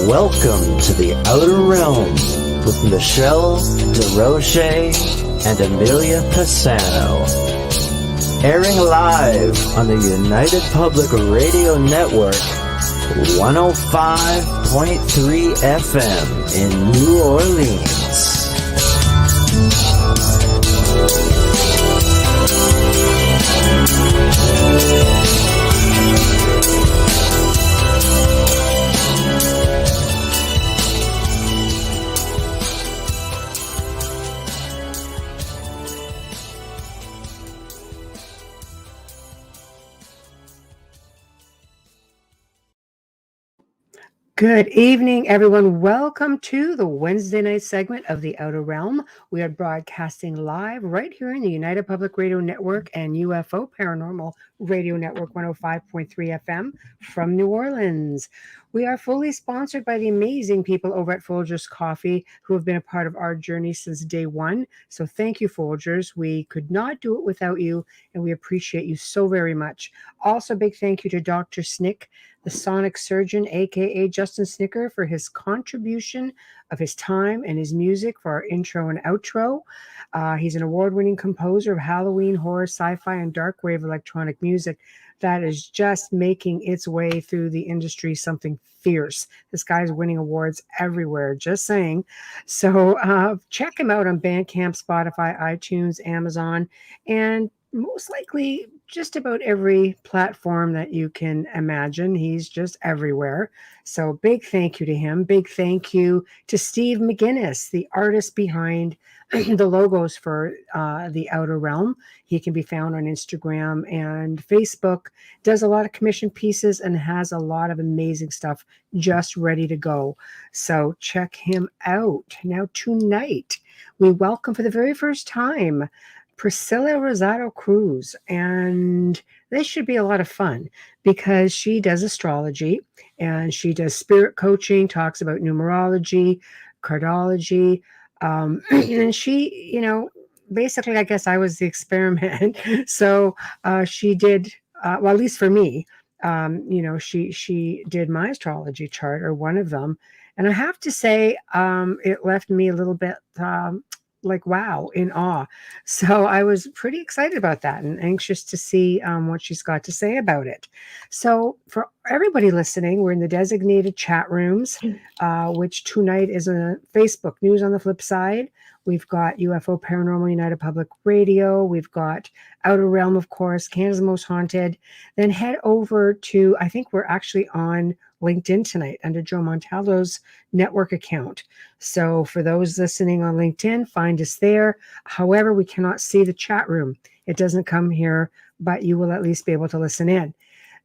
Welcome to the Outer Realm with Michelle DeRoche and Amelia Pisano. Airing live on the United Public Radio Network, 105.3 FM in New Orleans. Good evening, everyone. Welcome to the Wednesday night segment of The Outer Realm. We are broadcasting live right here in the United Public Radio Network and UFO Paranormal Radio Network 105.3 FM from New Orleans. We are fully sponsored by the amazing people over at Folgers Coffee who have been a part of our journey since day one. So thank you, Folgers. We could not do it without you, and we appreciate you so very much. Also, big thank you to Dr. Snick, the sonic surgeon, aka Justin Snicker, for his contribution of his time and his music for our intro and outro. He's an award-winning composer of Halloween, horror, sci-fi, and dark wave electronic music that is just making its way through the industry something fierce. This guy's winning awards everywhere, just saying. So check him out on Bandcamp, Spotify, iTunes, Amazon, and most likely just about every platform that you can imagine. He's just everywhere. So big thank you to him. Big thank you to Steve McGinnis, the artist behind the logos for the Outer Realm. He can be found on Instagram and Facebook, does a lot of commission pieces and has a lot of amazing stuff just ready to go. So check him out. Now tonight, we welcome for the very first time Priscilla Rosado-Cruz, and this should be a lot of fun because she does astrology and she does spirit coaching, talks about numerology, cardology, and she, basically, I guess I was the experiment. So she did, well, at least for me, she did my astrology chart, or one of them, and I have to say, it left me a little bit like, wow, in awe. So I was pretty excited about that and anxious to see what she's got to say about it. So for everybody listening, we're in the designated chat rooms, which tonight is a Facebook News on the Flip Side. We've got UFO Paranormal United Public Radio. We've got Outer Realm, of course, Canada's Most Haunted. Then head over to, I think we're actually on LinkedIn tonight under Joe Montaldo's network account. So for those listening on LinkedIn, find us there. However, we cannot see the chat room. It doesn't come here, but you will at least be able to listen in.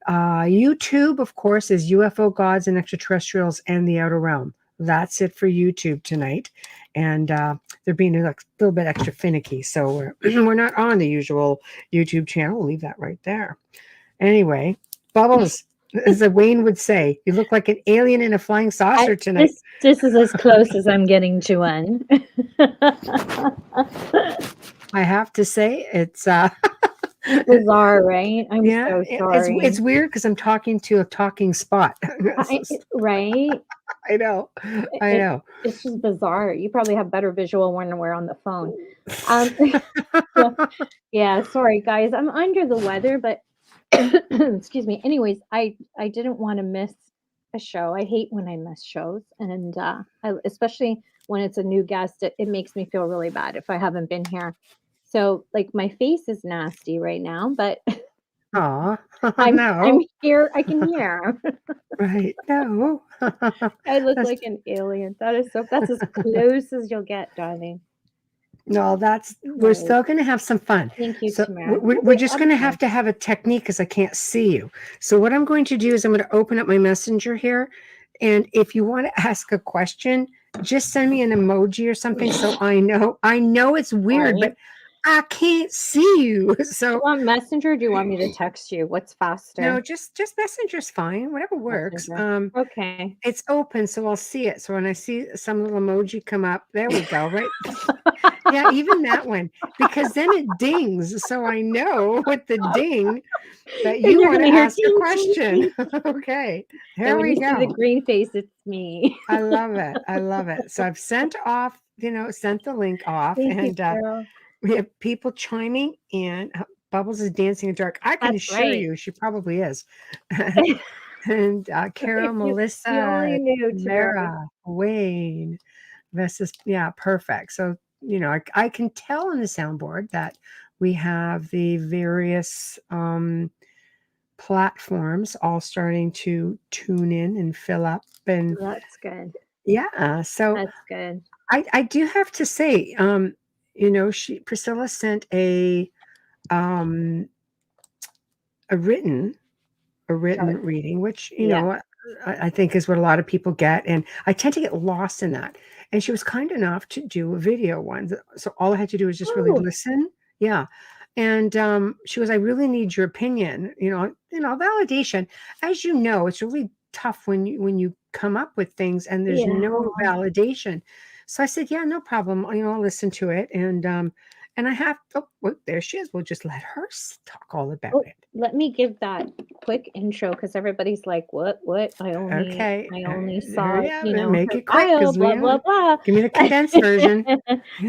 YouTube, of course, is UFO Gods and Extraterrestrials and the Outer Realm. That's it for YouTube tonight. And they're being a little bit extra finicky. So we're not on the usual YouTube channel. We'll leave that right there. Anyway, Bubbles, as Wayne would say, you look like an alien in a flying saucer tonight. This is as close as I'm getting to one. I have to say, it's bizarre, right? I'm so sorry. It's weird because I'm talking to a talking spot. Right? I know. It's just bizarre. You probably have better visual when we're on the phone. Yeah, sorry guys. I'm under the weather, but excuse me. Anyways, I didn't want to miss a show. I hate when I miss shows, and especially when it's a new guest, it makes me feel really bad if I haven't been here. So, like, my face is nasty right now, but I'm here. I can hear. Right. No. I look like an alien. That's as close as you'll get, darling. No, we're still going to have some fun. Thank you, so Tamara. We're just going to have a technique because I can't see you. So what I'm going to do is I'm going to open up my messenger here. And if you want to ask a question, just send me an emoji or something so I know. I know it's weird, but I can't see you. So do you want Messenger or do you want me to text you? What's faster? No, just Messenger's fine. Whatever works. Okay. It's open, so I'll see it. So when I see some little emoji come up, there we go, right? Yeah, even that one, because then it dings. So I know with the ding that And you you're want gonna to hear ask a ding, ding, question. ding. Okay, And there when we you see the go. green face, it's me. I love it. I love it. So I've sent off, sent the link off, Thank you, and Carol. we have people chiming in. Bubbles is dancing in the dark. I can That's assure right. you, she probably is. And Carol, If you Melissa, only knew today. Mara, Wayne, this is, yeah, perfect. So, I can tell on the soundboard that we have the various platforms all starting to tune in and fill up. And That's good. yeah, so That's good. I do have to say, Priscilla sent um a written Chart. reading, which, Yeah. I think is what a lot of people get. And I tend to get lost in that. And she was kind enough to do a video one. So all I had to do was just really Oh, listen. Yeah. And she goes, I really need your opinion, validation. As you know, it's really tough when you come up with things and there's yeah. no validation. So I said, yeah, no problem. I'll listen to it. And I have, oh, well, there she is. We'll just let her talk all about Oh, it. let me give that quick intro because everybody's like, "What? What? Okay, I only saw, hurry up and make her it quick bio, because blah blah blah." give me the condensed version.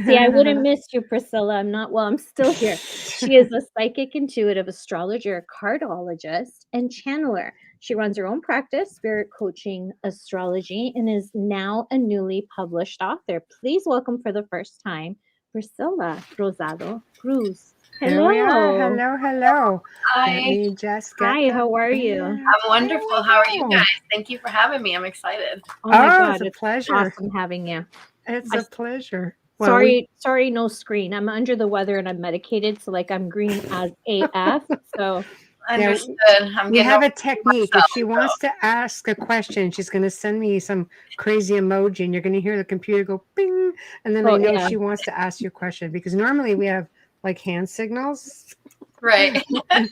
See, I wouldn't miss you, Priscilla. I'm not. Well, I'm still here. She is a psychic, intuitive astrologer, cardologist, and channeler. She runs her own practice, Spirit Coaching Astrology, and is now a newly published author. Please welcome for the first time, Priscilla Rosado-Cruz. There we are. Hello. Hello, hello. Let Hi, me just get Hi, the how are you? yeah, I'm there wonderful. we How are you go. guys? Thank you for having me. I'm excited. Oh my Oh, God, it's a it's pleasure. awesome having you. It's I a pleasure. Well, sorry, no screen. I'm under the weather and I'm medicated, so like I'm green as AF. So Understood. I'm we getting have over a technique. If myself. she wants to ask a question, she's going to send me some crazy emoji, and you're going to hear the computer go bing, and then I oh know yeah. she wants to ask you a question because normally we have like hand signals, Right.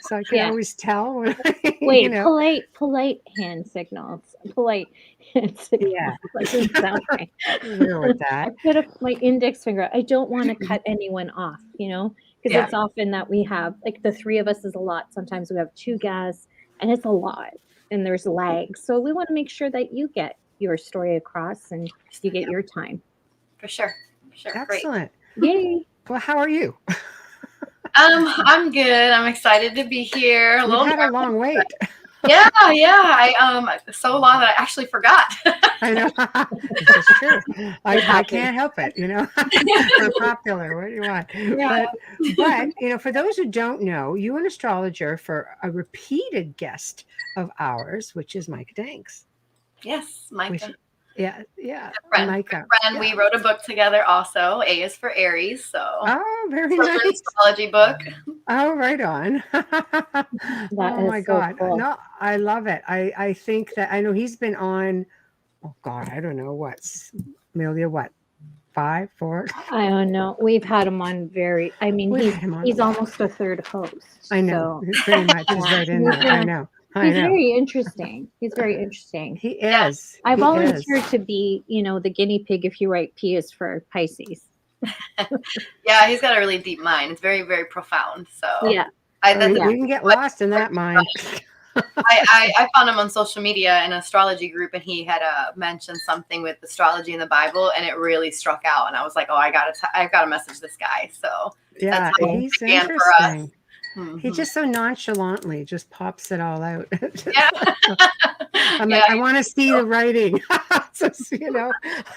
so I can Yeah. always tell. When Wait, polite hand signals. Polite hand signals. Yeah. Doesn't sound right. We're with I that. put up my index finger. I don't want to cut anyone off, because Yeah. it's often that we have like the three of us is a lot. Sometimes we have two guests and it's a lot and there's lag. So we want to make sure that you get your story across and you get your time. For sure. For sure. Great. Excellent. Yay. Well, how are you? I'm good. I'm excited to be here. A You've little had a nervous. long wait. Yeah. I so long that I actually forgot. I know. It's true. I can't help it, We're popular. What do you want? Yeah. But for those who don't know, you an astrologer for a repeated guest of ours, which is Micah Danks. Yes, Micah. Yeah. Good friend. Micah. Good friend. Yeah. We wrote a book together also. A is for Aries. So Oh, very it's an nice. astrology book. Oh, right on. That Oh is my so God. cool. No, I love it. I think that I know he's been on, oh God, I don't know Amelia, what, 5, 4? I don't know. We've had him on We've had him on. he's almost a third host. I know. So He's pretty much is right in there. I know. he's very interesting. He's very interesting. He Yeah. is. I He volunteered is. to be, the guinea pig if you write P is for Pisces. Yeah, he's got a really deep mind. It's very, very profound. So Yeah. that's We can get lost in that mind. I found him on social media in an astrology group, and he had mentioned something with astrology in the Bible, and it really struck out. And I was like, oh, I've got to message this guy. So Yeah, that's how he's it began for us. interesting. Mhm. He just so nonchalantly just pops it all out. Yeah. I'm Yeah, like, I want to see the writing. So,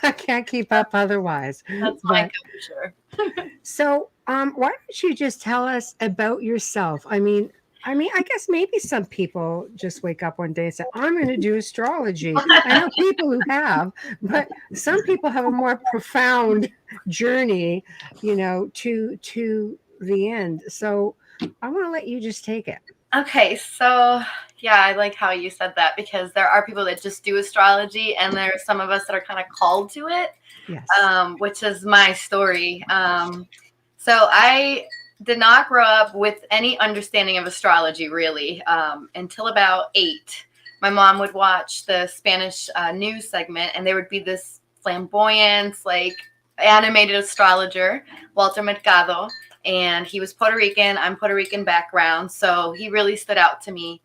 I can't keep up otherwise. that's But- Micah for sure. So, why don't you just tell us about yourself? I mean, I guess maybe some people just wake up one day and say, I'm going to do astrology. I know people who have, but some people have a more profound journey, to the end. So I want to let you just take it. Okay, so yeah, I like how you said that because there are people that just do astrology, and there are some of us that are kind of called to it. Yes. Which is my story. So I did not grow up with any understanding of astrology really until about 8. My mom would watch the Spanish news segment, and there would be this flamboyance, like animated astrologer, Walter Mercado, and he was Puerto Rican. I'm Puerto Rican background, so he really stood out to me.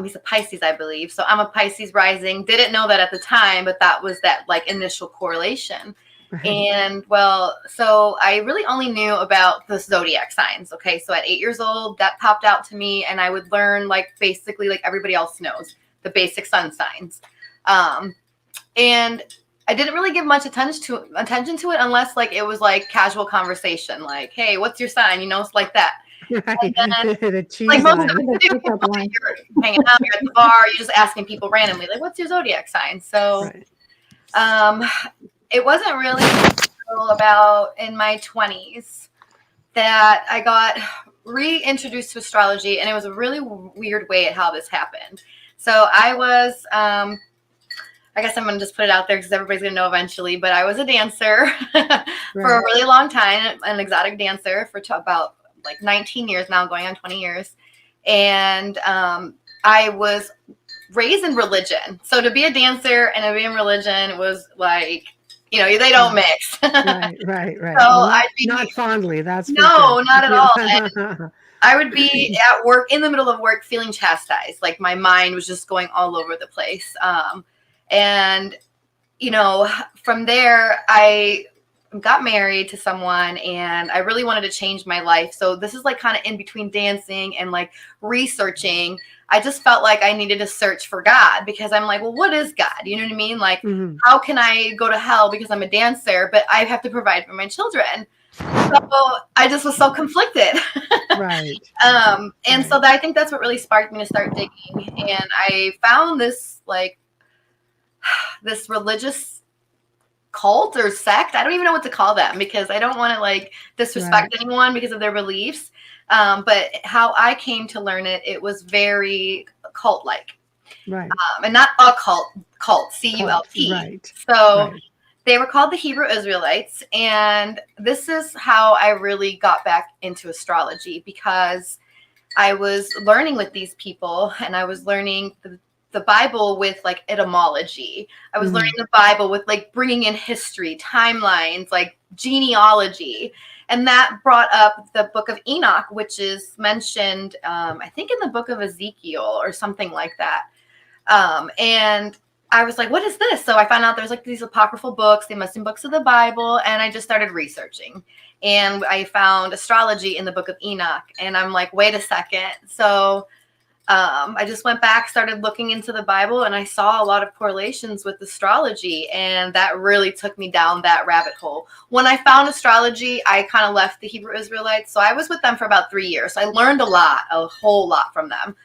He's a Pisces, I believe. So I'm a Pisces rising. Didn't know that at the time, but that was that like initial correlation. Right. And well, so I really only knew about the zodiac signs. Okay. So at 8 years old, that popped out to me, and I would learn like basically like everybody else knows the basic sun signs. And I didn't really give much attention to it unless like it was like casual conversation, like, hey, what's your sign? You know, it's like that. Right. The cheese Like most line. of the people, you're hanging out, you're at the bar, you're just asking people randomly, like, what's your zodiac sign? So Right. it wasn't really until about in my 20s that I got reintroduced to astrology, and it was a really weird way at how this happened. So I was, I guess I'm going to just put it out there because everybody's going to know eventually, but I was a dancer for a really long time, an exotic dancer for about like 19 years now, going on 20 years. And I was raised in religion. So to be a dancer and to be in religion was like, you know, they don't mix. Right. So Well, not fondly. That's for no, sure. not at all. And I would be at work, in the middle of work, feeling chastised. Like my mind was just going all over the place. And, you know, from there, I got married to someone, and I really wanted to change my life. So this is like kind of in between dancing and like researching. I just felt like I needed to search for God, because I'm like, well, what is God? You know what I mean? Like, how can I go to hell because I'm a dancer, but I have to provide for my children? So I just was so conflicted. Right. And so I think that's what really sparked me to start digging. And I found this like this religious cult or sect. I don't even know what to call them, because I don't want to like disrespect anyone because of their beliefs. But how I came to learn it, it was very cult-like. Right. And not occult, cult, C-U-L-T. Right. So they were called the Hebrew Israelites. And this is how I really got back into astrology, because I was learning with these people, and I was learning the Bible with like etymology. I was learning the Bible with like bringing in history, timelines, like genealogy. And that brought up the book of Enoch, which is mentioned, I think in the book of Ezekiel or something like that. And I was like, what is this? So I found out there's like these apocryphal books. They must be books of the Bible. And I just started researching. And I found astrology in the book of Enoch. And I'm like, wait a second. So I just went back, started looking into the Bible, and I saw a lot of correlations with astrology, and that really took me down that rabbit hole. When I found astrology, I kind of left the Hebrew Israelites. So I was with them for about 3 years. So I learned a whole lot from them.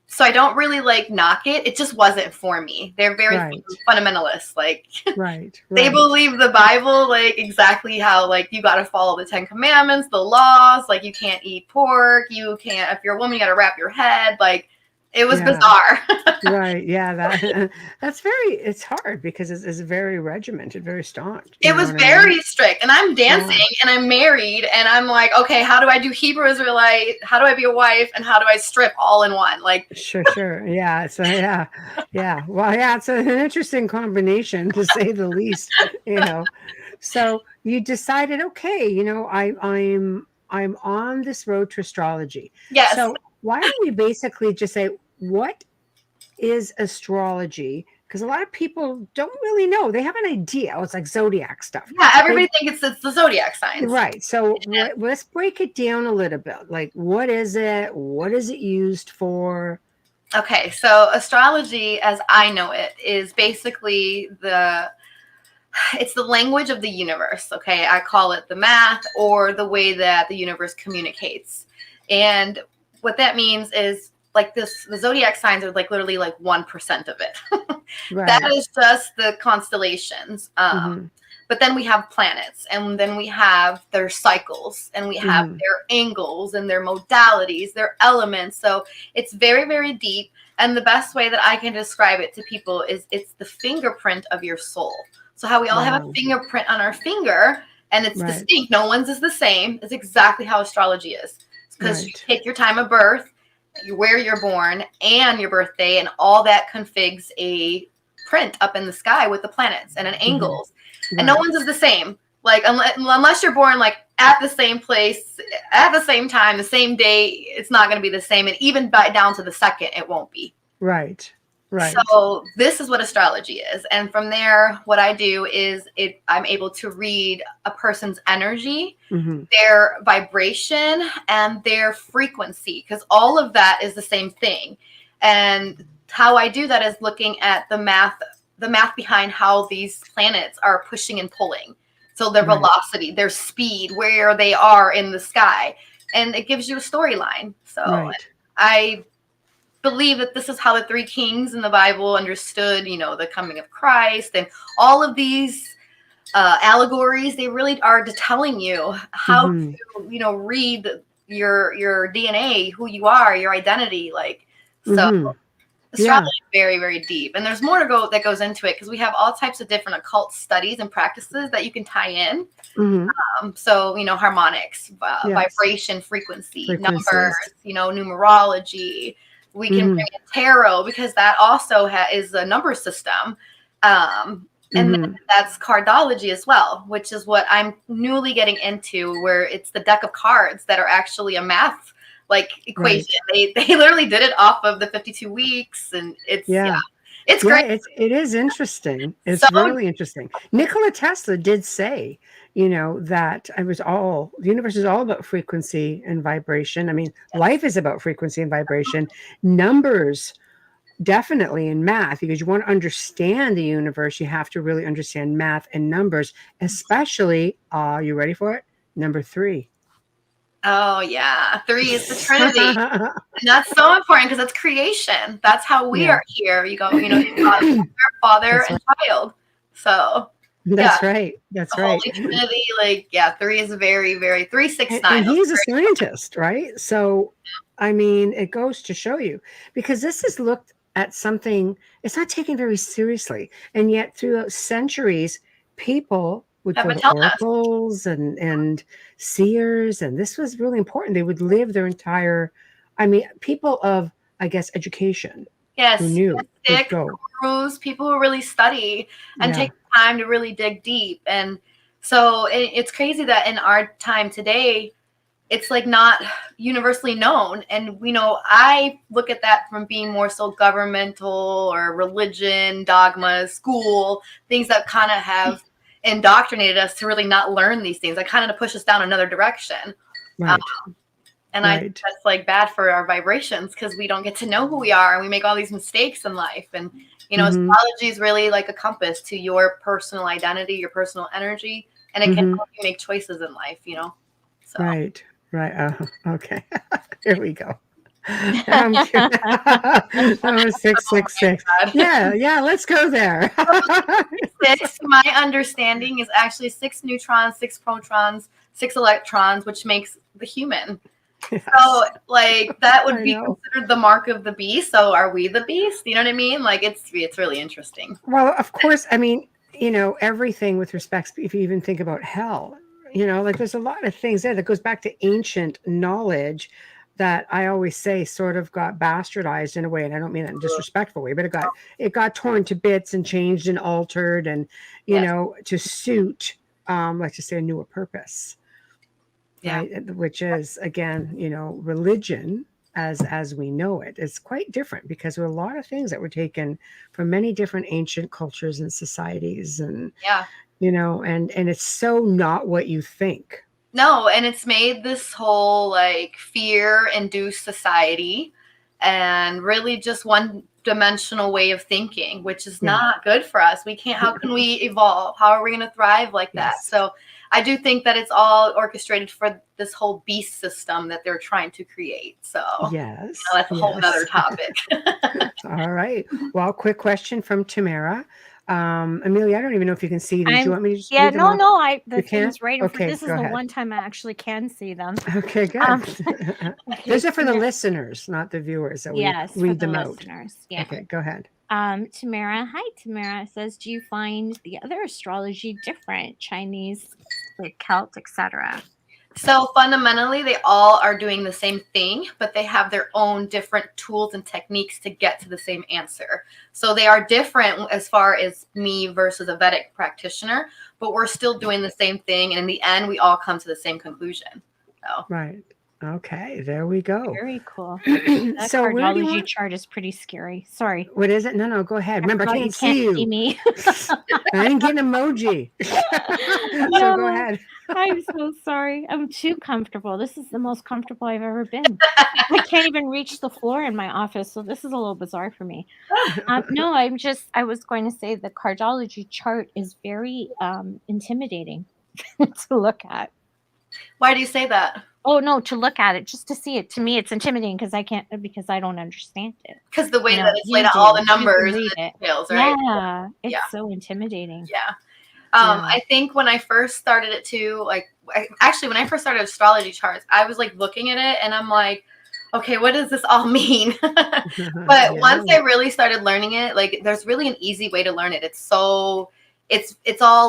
So I don't really like knock it. It just wasn't for me. They're very fundamentalist. Like they believe the Bible, like exactly how like you got to follow the 10 Commandments, the laws, like you can't eat pork. You can't, if you're a woman, you got to wrap your head. Like it was bizarre. Yeah. That's very, it's hard because it's very regimented, very staunch. It was very strict. And I'm dancing and I'm married, and I'm like, okay, how do I do Hebrew Israelite? How do I be a wife? And how do I strip all in one? Like, sure. Yeah. So, yeah. Well, yeah, it's an interesting combination to say the least, you know. So you decided, okay, you know, I'm on this road to astrology. Yes. So why don't we basically just say, what is astrology? Because a lot of people don't really know. They have an idea. It's like zodiac stuff. Yeah, everybody thinks it's the zodiac signs. Right. So let's break it down a little bit. Like, what is it? What is it used for? Okay, so astrology, as I know it, is basically it's the language of the universe. Okay, I call it the math, or the way that the universe communicates. And what that means is, like the zodiac signs are like literally like 1% of it. That is just the constellations. But then we have planets, and then we have their cycles, and we have their angles and their modalities, their elements. So it's very, very deep. And the best way that I can describe it to people is it's the fingerprint of your soul. So how we all have a fingerprint on our finger, and it's distinct. No one's is the same. It's exactly how astrology is. Because you take your time of birth, where you're born, and your birthday, and all that configs a print up in the sky with the planets and an angles. and no one's is the same. Like unless you're born like at the same place, at the same time, the same day, it's not going to be the same. And even down to the second, it won't be. Right. Right. So this is what astrology is. And from there, what I do is I'm able to read a person's energy, their vibration, and their frequency, because all of that is the same thing. And how I do that is looking at the math behind how these planets are pushing and pulling. So their velocity, their speed, where they are in the sky. And it gives you a storyline. So I believe that this is how the three kings in the Bible understood, the coming of Christ, and all of these allegories. They really are telling you how to, read your DNA, who you are, your identity. Like, so astrology is very, very deep, and there's more that goes into it, because we have all types of different occult studies and practices that you can tie in. So harmonics, vibration, frequency, numbers, numerology. We can bring in tarot, because that also is a number system. And then that's cardology as well, which is what I'm newly getting into, where it's the deck of cards that are actually a math equation. They literally did it off of the 52 weeks, and it's it's great. It is interesting. It's really interesting. Nikola Tesla did say, that the universe is all about frequency and vibration. I mean, life is about frequency and vibration. Numbers, definitely, in math, because you want to understand the universe, you have to really understand math and numbers, especially, you ready for it? Number 3. Oh yeah, 3 is the Trinity, and that's so important, because that's creation. That's how we are here. You go, Father and child. So that's right. That's right. Holy Trinity, 3 is very, very 3, 6, 9. And he's a scientist, right? So, I mean, it goes to show you, because this is looked at something. It's not taken very seriously, and yet throughout centuries, people would go to oracles and seers, and this was really important. They would live their entire, people of, I guess, education. Yes, who knew gurus, people who really study and take time to really dig deep. And so it's crazy that in our time today, it's not universally known. And I look at that from being more so governmental or religion, dogma, school, things that kind of have indoctrinated us to really not learn these things. That kind of push us down another direction. And I think that's bad for our vibrations, because we don't get to know who we are, and we make all these mistakes in life. And astrology is really like a compass to your personal identity, your personal energy, and it can help you make choices in life. So. Right. Okay. Here we go. Number 666. Yeah, let's go there. 6, my understanding, is actually 6 neutrons, 6 protons, 6 electrons, which makes the human. Yes. So that would be considered the mark of the beast. So are we the beast? You know what I mean? It's really interesting. Well, of course, everything with respect, if you even think about hell, there's a lot of things there that goes back to ancient knowledge that I always say sort of got bastardized in a way, and I don't mean that in a disrespectful way, but it got torn to bits and changed and altered, and to suit, let's just say, a newer purpose, right? Which is, again, religion as we know it. It's quite different, because there are a lot of things that were taken from many different ancient cultures and societies, and and it's so not what you think. No, and it's made this whole fear-induced society, and really just one-dimensional way of thinking, which is not good for us. How can we evolve? How are we going to thrive like that? So I do think that it's all orchestrated for this whole beast system that they're trying to create. So that's a whole other topic. All right. Well, quick question from Tamara. Amelia, I don't even know if you can see these. Do you want me to just read them off? The thing's right in front. This is the one time I actually can see them. Okay, good. Those are for the listeners, not the viewers, that we read them out. Listeners. Okay, go ahead. Tamara, hi. Tamara says, do you find the other astrology different? Chinese, Celt, etc.? So fundamentally, they all are doing the same thing, but they have their own different tools and techniques to get to the same answer. So they are different as far as me versus a Vedic practitioner, but we're still doing the same thing. And in the end, we all come to the same conclusion. So. Right. Okay, there we go. Very cool. That So where do you cardology want? chart is pretty scary. Sorry. What is it? No, go ahead. Remember, I forgot can't see you. me. I didn't get an emoji. So go ahead. I'm so sorry. I'm too comfortable. This is the most comfortable I've ever been. I can't even reach the floor in my office, so this is a little bizarre for me. No, I was going to say the cardology chart is very intimidating to look at. Why do you say that? Oh no, to look at it, just to see it. To me, it's intimidating because I don't understand it. Because the way that it's laid out, all the numbers and the details, right? Yeah, it's so intimidating. Yeah. I think when I first started it too, like actually when I first started astrology charts, I was like looking at it and I'm like, okay, what does this all mean? But once I really started learning it, like there's really an easy way to learn it. It's all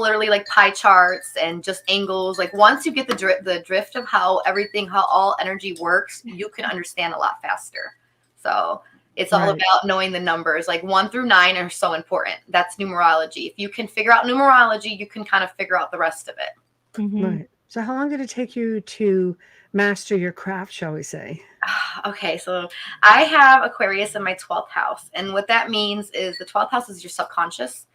literally like pie charts and just angles. Like once you get the drift of how all energy works, you can understand a lot faster. So it's all about knowing the numbers. Like 1 through 9 are so important. That's numerology. If you can figure out numerology, you can kind of figure out the rest of it. Mm-hmm. Right. So how long did it take you to master your craft, shall we say? Okay, so I have Aquarius in my 12th house. And what that means is the 12th house is your subconscious.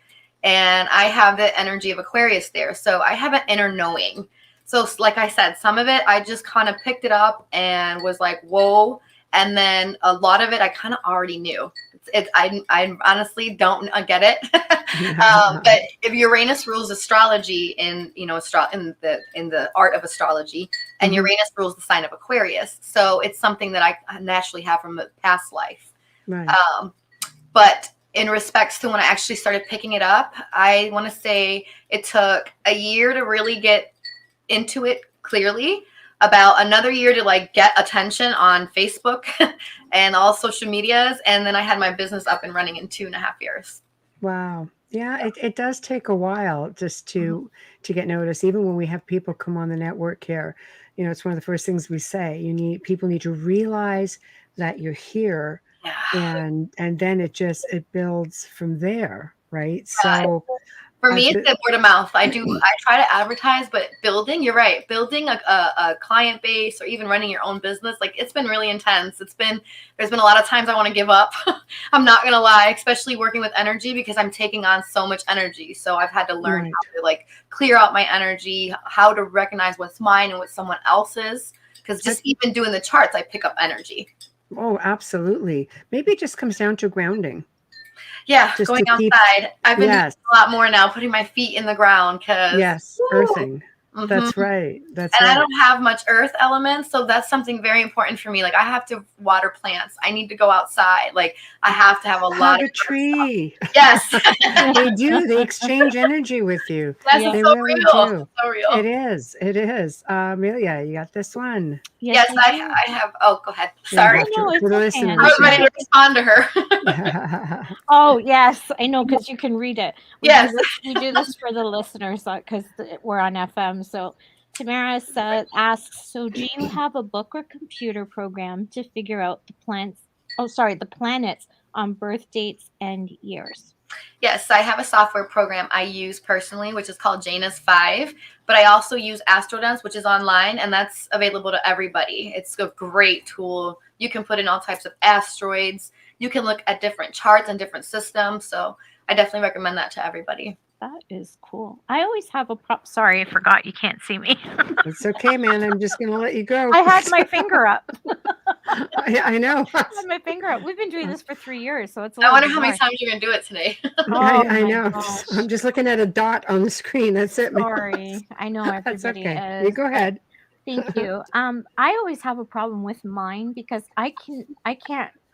And I have the energy of Aquarius there. So I have an inner knowing. So like I said, some of it, I just kind of picked it up and was like, whoa. And then a lot of it, I kind of already knew. I honestly don't get it. But if Uranus rules astrology in the art of astrology, and Uranus rules the sign of Aquarius, so it's something that I naturally have from a past life. Right. But in respects to when I actually started picking it up, I want to say it took a year to really get into it clearly, about another year to like get attention on Facebook and all social medias. And then I had my business up and running in 2.5 years. Wow. Yeah, it does take a while just to get noticed. Even when we have people come on the network here, it's one of the first things we say. People need to realize that you're here. Yeah. And then it builds from there, right? So for me, it's the word of mouth. I try to advertise, but you're right. Building a client base or even running your own business, like it's been really intense. There's been a lot of times I want to give up. I'm not going to lie, especially working with energy because I'm taking on so much energy. So I've had to learn how to like clear out my energy, how to recognize what's mine and what someone else's. Because just even doing the charts, I pick up energy. Oh, absolutely. Maybe it just comes down to grounding. Yeah, just going outside. I've been doing a lot more now, putting my feet in the ground because earthing. That's right. I don't have much earth elements, so that's something very important for me. Like I have to water plants. I need to go outside. Like I have to have a lot of tree. Yes, they do. They exchange energy with you. That's so really real. Do. So real. It is. It is. Amelia, you got this one. Yes, I have. Oh, go ahead. Sorry. No, it's okay. I was ready to respond to her. Oh, yes. I know, because you can read it. We do this for the listeners because we're on FM. So Tamara asks, so do you have a book or computer program to figure out the planets on birth dates and years? Yes, I have a software program I use personally, which is called Janus 5, but I also use AstroDance, which is online, and that's available to everybody. It's a great tool. You can put in all types of asteroids. You can look at different charts and different systems, so I definitely recommend that to everybody. That is cool. I always have a Sorry, I forgot you can't see me. It's okay, man. I'm just going to let you go. I had my finger up. I know. I had my finger up. We've been doing this for 3 years, so it's I wonder how many times you're going to do it today. I know. Gosh. I'm just looking at a dot on the screen. That's it. Sorry. I know everybody is. You go ahead. Thank you. I always have a problem with mine because I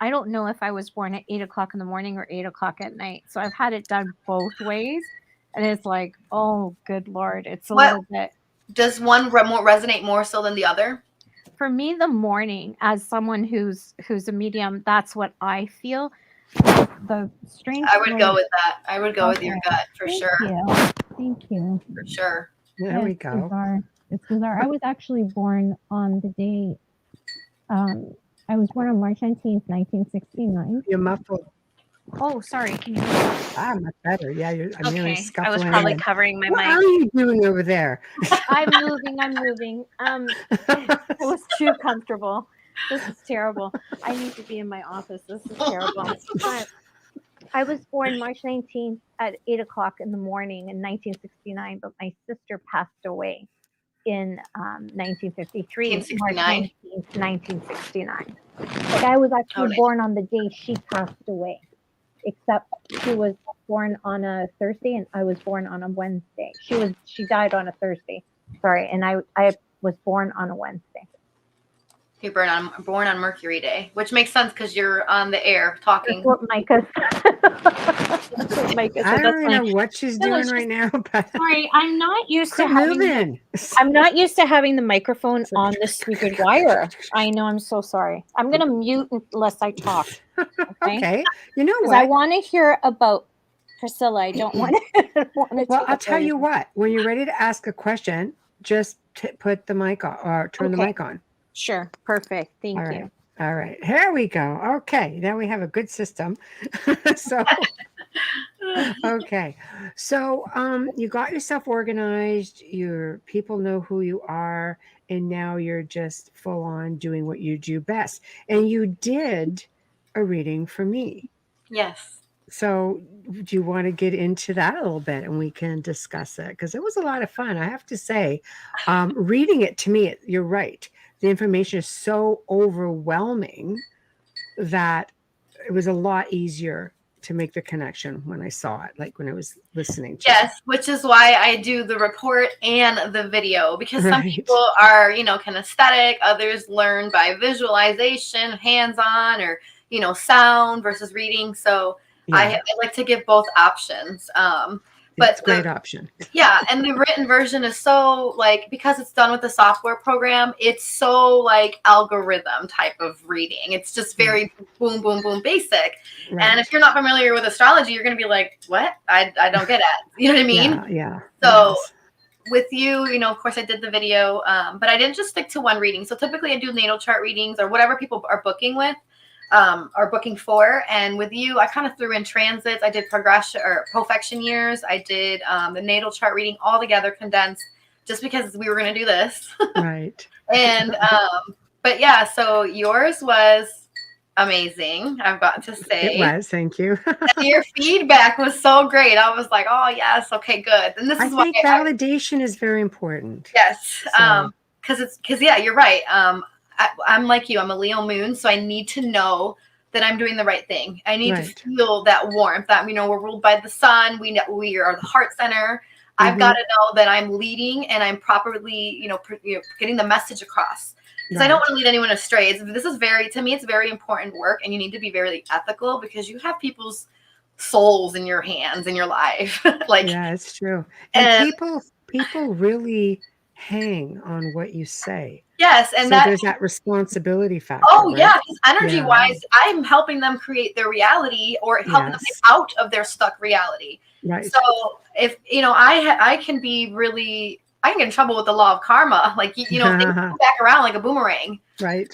don't know if I was born at 8 o'clock in the morning or 8 o'clock at night. So I've had it done both ways. And it's like, oh, good Lord. It's a little bit. Does one resonate more so than the other? For me, the morning, as someone who's a medium, that's what I feel. The strange. I would go with that. I would go with your gut for sure. Thank you. For sure. There we go. It's bizarre. I was actually born on the day, I was born on March 19th, 1969. You're muffled. Oh, sorry. Can you hear me? Much better. Yeah, I'm hearing Okay. I was scuffling. probably and- covering my What mic. are you doing over there? I'm moving. It was too comfortable. This is terrible. I need to be in my office. This is terrible. But I was born March 19th at 8 o'clock in the morning in 1969, but my sister passed away in 1953, March 19th, 1969. Like I was actually born on the day she passed away, except she was born on a Thursday and I was born on a Wednesday. She died on a Thursday. Sorry, and I was born on a Wednesday. You're born on Mercury Day, which makes sense because you're on the air talking. That's what Micah. I don't even know what she's doing right now. But sorry, I'm not used quit to having. moving. I'm not used to having the microphone on the stupid wire. I know. I'm so sorry. I'm gonna mute unless I talk. Okay. You know Because what? I want to hear about Priscilla. I don't want to. Well, I'll tell you what. When you're ready to ask a question, just put the mic on or turn the mic on. Sure. Perfect. Thank you. All right. Here we go. Okay. Now we have a good system. So, okay. So, you got yourself organized. Your people know who you are. And now you're just full on doing what you do best. And you did a reading for me. Yes. So do you want to get into that a little bit and we can discuss it? Because it was a lot of fun. I have to say, reading it to me, you're right. The information is so overwhelming that it was a lot easier to make the connection when I saw it, like when I was listening to it. Which is why I do the report and the video, because some people are, kinesthetic, others learn by visualization, hands-on, or, sound versus reading. So I like to give both options. But it's a great option. Yeah. And the written version is so because it's done with the software program, it's so algorithm type of reading. It's just very boom, boom, boom, basic. Right. And if you're not familiar with astrology, you're going to be like, what? I don't get it. You know what I mean? Yeah. So with you, of course I did the video, but I didn't just stick to one reading. So typically I do natal chart readings or whatever people are booking with. Are booking for, and with you, I kind of threw in transits. I did progression or profection years. I did the natal chart reading all together, condensed, just because we were going to do this. Right. And but yeah, so yours was amazing. I've got to say it was. Thank you. And your feedback was so great. I was like, oh yes, okay, good. And this is why validation is very important. Yes, because you're right. I'm like you. I'm a Leo moon, so I need to know that I'm doing the right thing. I need to feel that warmth. That we're ruled by the sun. We are the heart center. I've got to know that I'm leading and I'm properly, getting the message across. Because I don't want to lead anyone astray. To me, it's very important work, and you need to be very ethical because you have people's souls in your hands in your life. Yeah, it's true. And people really hang on what you say. Yes, and so there's that responsibility factor. Oh, right? Yeah, because energy-wise, I'm helping them create their reality or helping them get out of their stuck reality. Right. So if I can be really, I can get in trouble with the law of karma, things come back around like a boomerang. Right.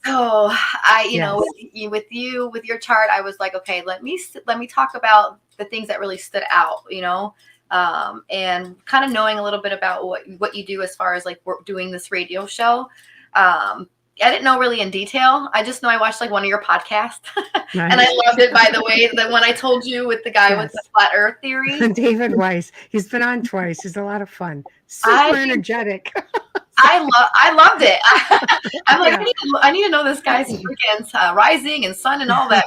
So with your chart, I was like, okay, let me talk about the things that really stood out, and kind of knowing a little bit about what you do as far as we're doing this radio show. I didn't know really in detail. I just know I watched one of your podcasts and I loved it, by the way, the one I told you with the guy with the flat earth theory. David Weiss. He's been on twice. He's a lot of fun. Super energetic. I loved it. I'm like, I need to know this guy's freaking rising and sun and all that.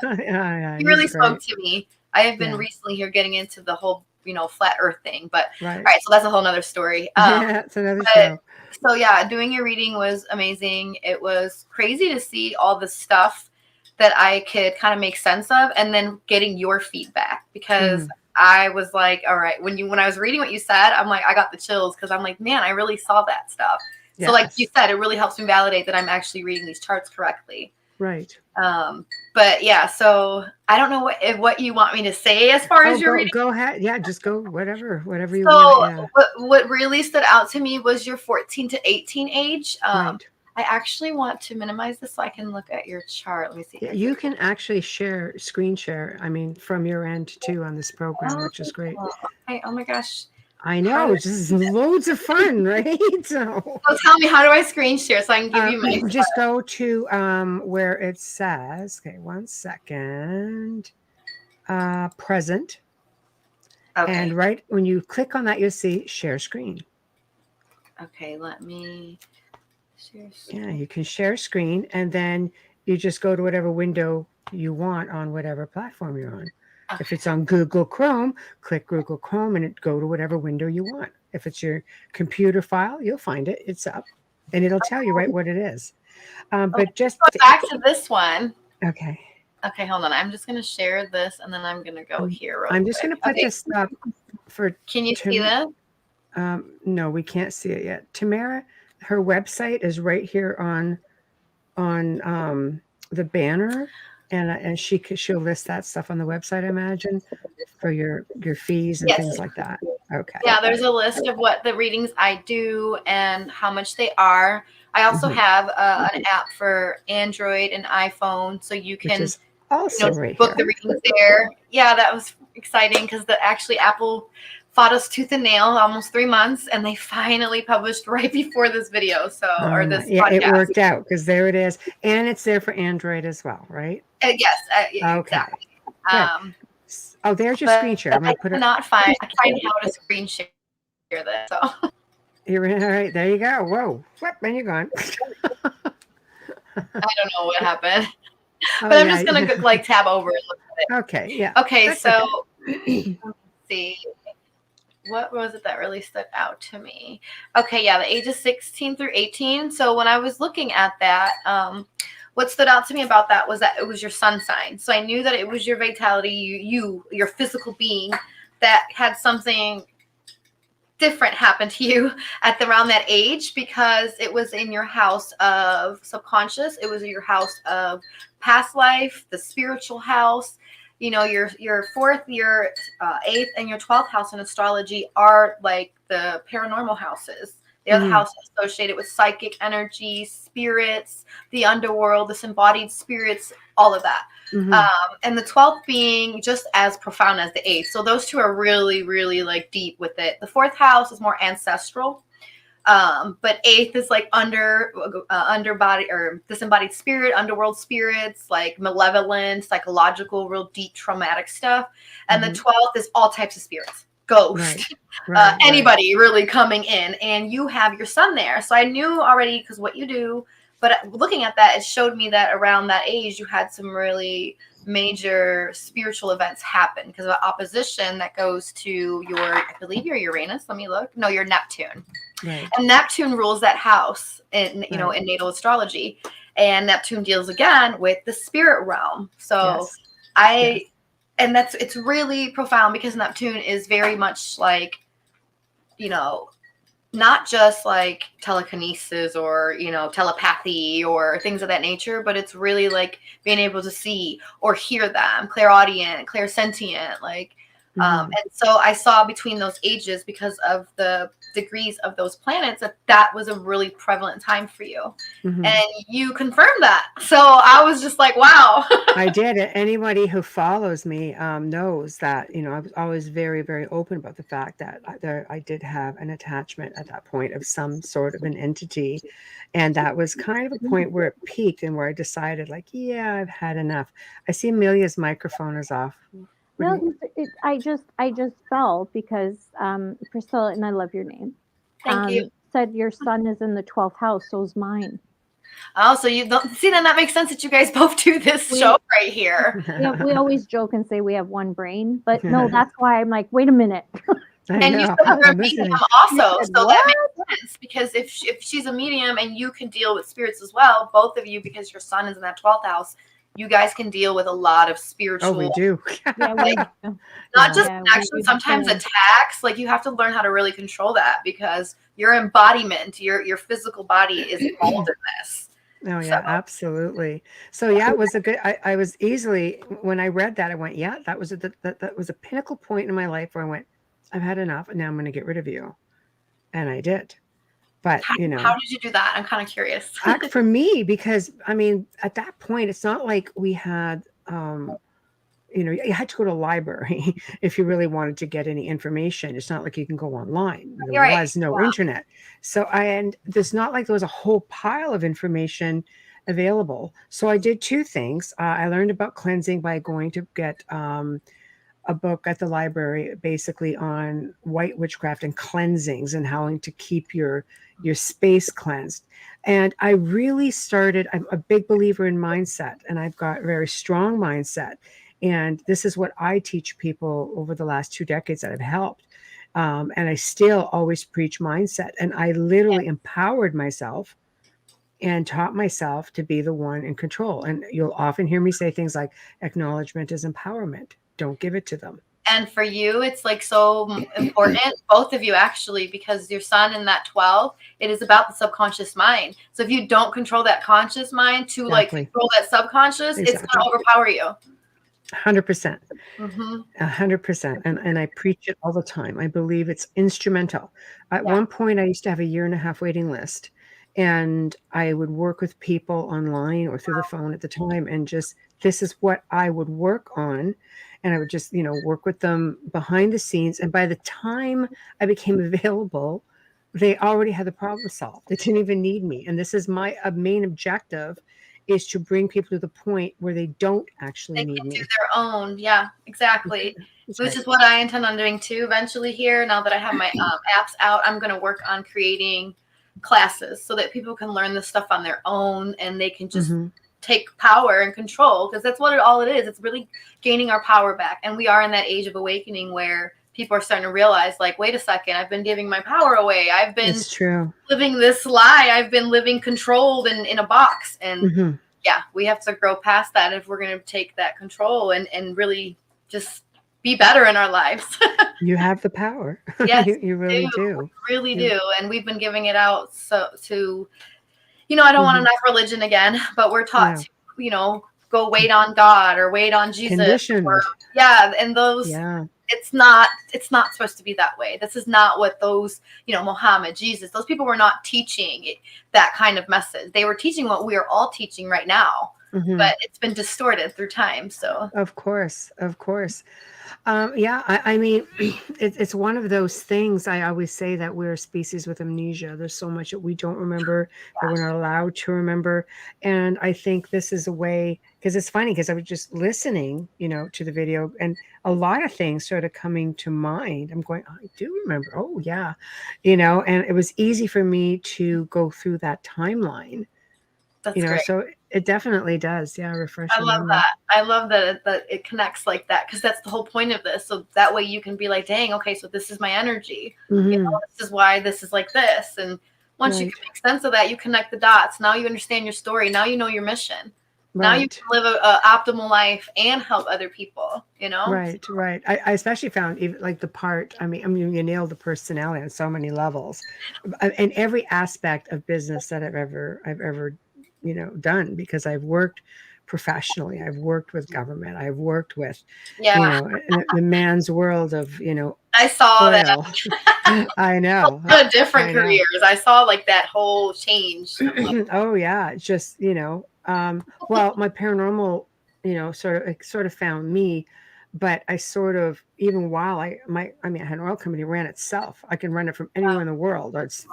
He really spoke to me. I have been recently here getting into the whole flat earth thing, but all right, so that's a whole nother story. It's another show. So yeah, doing your reading was amazing. It was crazy to see all the stuff that I could kind of make sense of, and then getting your feedback, because I was like, all right, when I was reading what you said, I'm like, I got the chills, because I'm like, man, I really saw that stuff. Yes. So like you said, it really helps me validate that I'm actually reading these charts correctly. Right. But yeah, so I don't know what you want me to say as far as your reading. Go ahead. Yeah, just go whatever you So want. Yeah. what really stood out to me was your 14 to 18 age. Right. I actually want to minimize this so I can look at your chart. Let me see. Yeah, you can actually screen share. I mean, from your end too on this program, which is great. Okay. Oh my gosh. I know, it's just loads of fun, right? So tell me, how do I screen share so I can give you my just go to where it says, okay, 1 second, present. Okay. And right when you click on that, you'll see share screen. Okay, let me share screen. Yeah, you can share screen, and then you just go to whatever window you want on whatever platform you're on. Okay. If it's on Google Chrome, click Google Chrome and go to whatever window you want. If it's your computer file, you'll find it. It's up, and it'll tell you right what it is. But just go back to this one. Okay. Okay, hold on. I'm just going to share this, and then I'm going to go here. I'm just going to put this up for. Can you see this? No, we can't see it yet. Tamara, her website is right here on the banner, and she'll list that stuff on the website, I imagine, for your fees and things like that. Okay. Yeah, there's a list of what the readings I do and how much they are. I also have an app for Android and iPhone, so you can also book the readings there. Yeah, that was exciting because actually Apple fought us tooth and nail almost 3 months, and they finally published right before this video. So, or this podcast. It worked out because there it is, and it's there for Android as well, right? Yes. Okay. Exactly. There's your screen share. I'm gonna put it. I find how to screen share this. So. You're all right. There you go. Whoa! Whoop! And you're gone. I don't know what happened, but I'm just gonna tab over and look at it. Okay. Yeah. Okay. So let's see. What was it that really stood out to me? Okay, yeah, the ages 16 through 18. So when I was looking at that, what stood out to me about that was that it was your sun sign. So I knew that it was your vitality, your physical being, that had something different happen to you at around that age, because it was in your house of subconscious. It was your house of past life, the spiritual house. You know, your fourth, your 8th, and your 12th house in astrology are like the paranormal houses. They are the houses associated with psychic energy, spirits, the underworld, disembodied spirits, all of that. And the 12th being just as profound as the 8th. So those two are really, really like deep with it. The 4th house is more ancestral. But 8th is like underbody or disembodied spirit, underworld spirits, like malevolent, psychological, real deep traumatic stuff. And the 12th is all types of spirits, ghosts, anybody really coming in, and you have your sun there. So I knew already because what you do, but looking at that, it showed me that around that age, you had some really major spiritual events happen because of opposition that goes to I believe your Uranus. Let me look. No, your Neptune. Right. And Neptune rules that house in natal astrology, and Neptune deals again with the spirit realm. So and it's really profound because Neptune is very much like, not just like telekinesis or, telepathy or things of that nature, but it's really like being able to see or hear them, clairaudient, clairsentient, like, and so I saw between those ages, because of the degrees of those planets, that was a really prevalent time for you. And you confirmed that. So I was just like, wow. I did. Anybody who follows me knows that, I was always very, very open about the fact that I did have an attachment at that point of some sort of an entity. And that was kind of a point where it peaked and where I decided, like, yeah, I've had enough. I see Amelia's microphone is off. No, I just felt because Priscilla, and I love your name. Thank you. Said your son is in the 12th house, so is mine. Oh, so you don't see, then that makes sense that you guys both do this show right here. Yeah, we always joke and say we have one brain, but no, that's why I'm like, wait a minute. And you are a medium also, so that makes sense, because if she's a medium and you can deal with spirits as well, both of you, because your son is in that 12th house, you guys can deal with a lot of spiritual. Oh, we do. Not just actually sometimes attacks. Like, you have to learn how to really control that, because your embodiment, your physical body is involved in this. Oh So yeah, absolutely. So yeah, it was a good. I was easily when I read that, I went, yeah, that was a pinnacle point in my life where I went, I've had enough, and now I'm going to get rid of you, and I did. But how did you do that? I'm kind of curious. for me, because I mean, at that point, it's not like we had. You had to go to a library if you really wanted to get any information. It's not like you can go online. There You're right. was no internet. So and there's not like there was a whole pile of information available. So I did two things. I learned about cleansing by going to get a book at the library basically on white witchcraft and cleansings and how to keep your space cleansed. And I really started, I'm a big believer in mindset, and I've got a very strong mindset. And this is what I teach people over the last 2 decades that have helped. And I still always preach mindset. And I literally empowered myself and taught myself to be the one in control. And you'll often hear me say things like, acknowledgement is empowerment. Don't give it to them. And for you, it's like so important, both of you actually, because your sun in that 12, it is about the subconscious mind. So if you don't control that conscious mind to like control that subconscious, it's going to overpower you. 100%. 100%. And I preach it all the time. I believe it's instrumental. At one point, I used to have a 1.5 year waiting list. And I would work with people online or through the phone at the time. And just, this is what I would work on. And I would just, work with them behind the scenes. And by the time I became available, they already had the problem solved. They didn't even need me. And this is my main objective, is to bring people to the point where they don't actually need me. They can do their own. Yeah, exactly. Which is what I intend on doing too eventually here. Now that I have my apps out, I'm going to work on creating classes so that people can learn this stuff on their own and they can just take power and control, because that's what all it is. It's really gaining our power back. And we are in that age of awakening where people are starting to realize, like, wait a second, I've been giving my power away. I've been living this lie. I've been living controlled and in a box. And yeah, we have to grow past that if we're going to take that control and really just be better in our lives. You have the power. Yes, you really do. Really do. And we've been giving it out to, I don't want to knock religion again, but we're taught to, go wait on God or wait on Jesus. Conditioned. And those, it's not supposed to be that way. This is not what those, Muhammad, Jesus, those people were not teaching that kind of message. They were teaching what we are all teaching right now, but it's been distorted through time. So of course. I mean, it's one of those things. I always say that we're a species with amnesia. There's so much that we don't remember, that we're not allowed to remember. And I think this is a way, because it's funny, because I was just listening, to the video, and a lot of things started coming to mind. I'm going, I do remember. Oh yeah. And it was easy for me to go through that timeline. That's great. So it definitely does. Yeah. Refreshing. I love that. I love that it connects like that, because that's the whole point of this. So that way you can be like, dang, okay, so this is my energy. This is why this is like this. And once you can make sense of that, you connect the dots. Now you understand your story. Now you know your mission. Now you can live a optimal life and help other people, Right. I especially found even like the part, I mean, you nailed the personality on so many levels, and every aspect of business that I've ever done, because I've worked professionally. I've worked with government. I've worked with, the man's world of, I saw oil. that. I know. Different careers. I saw like that whole change. Oh yeah. Just, well, my paranormal, sort of found me, but I sort of, even while I had an oil company, ran itself. I can run it from anywhere in the world. It's,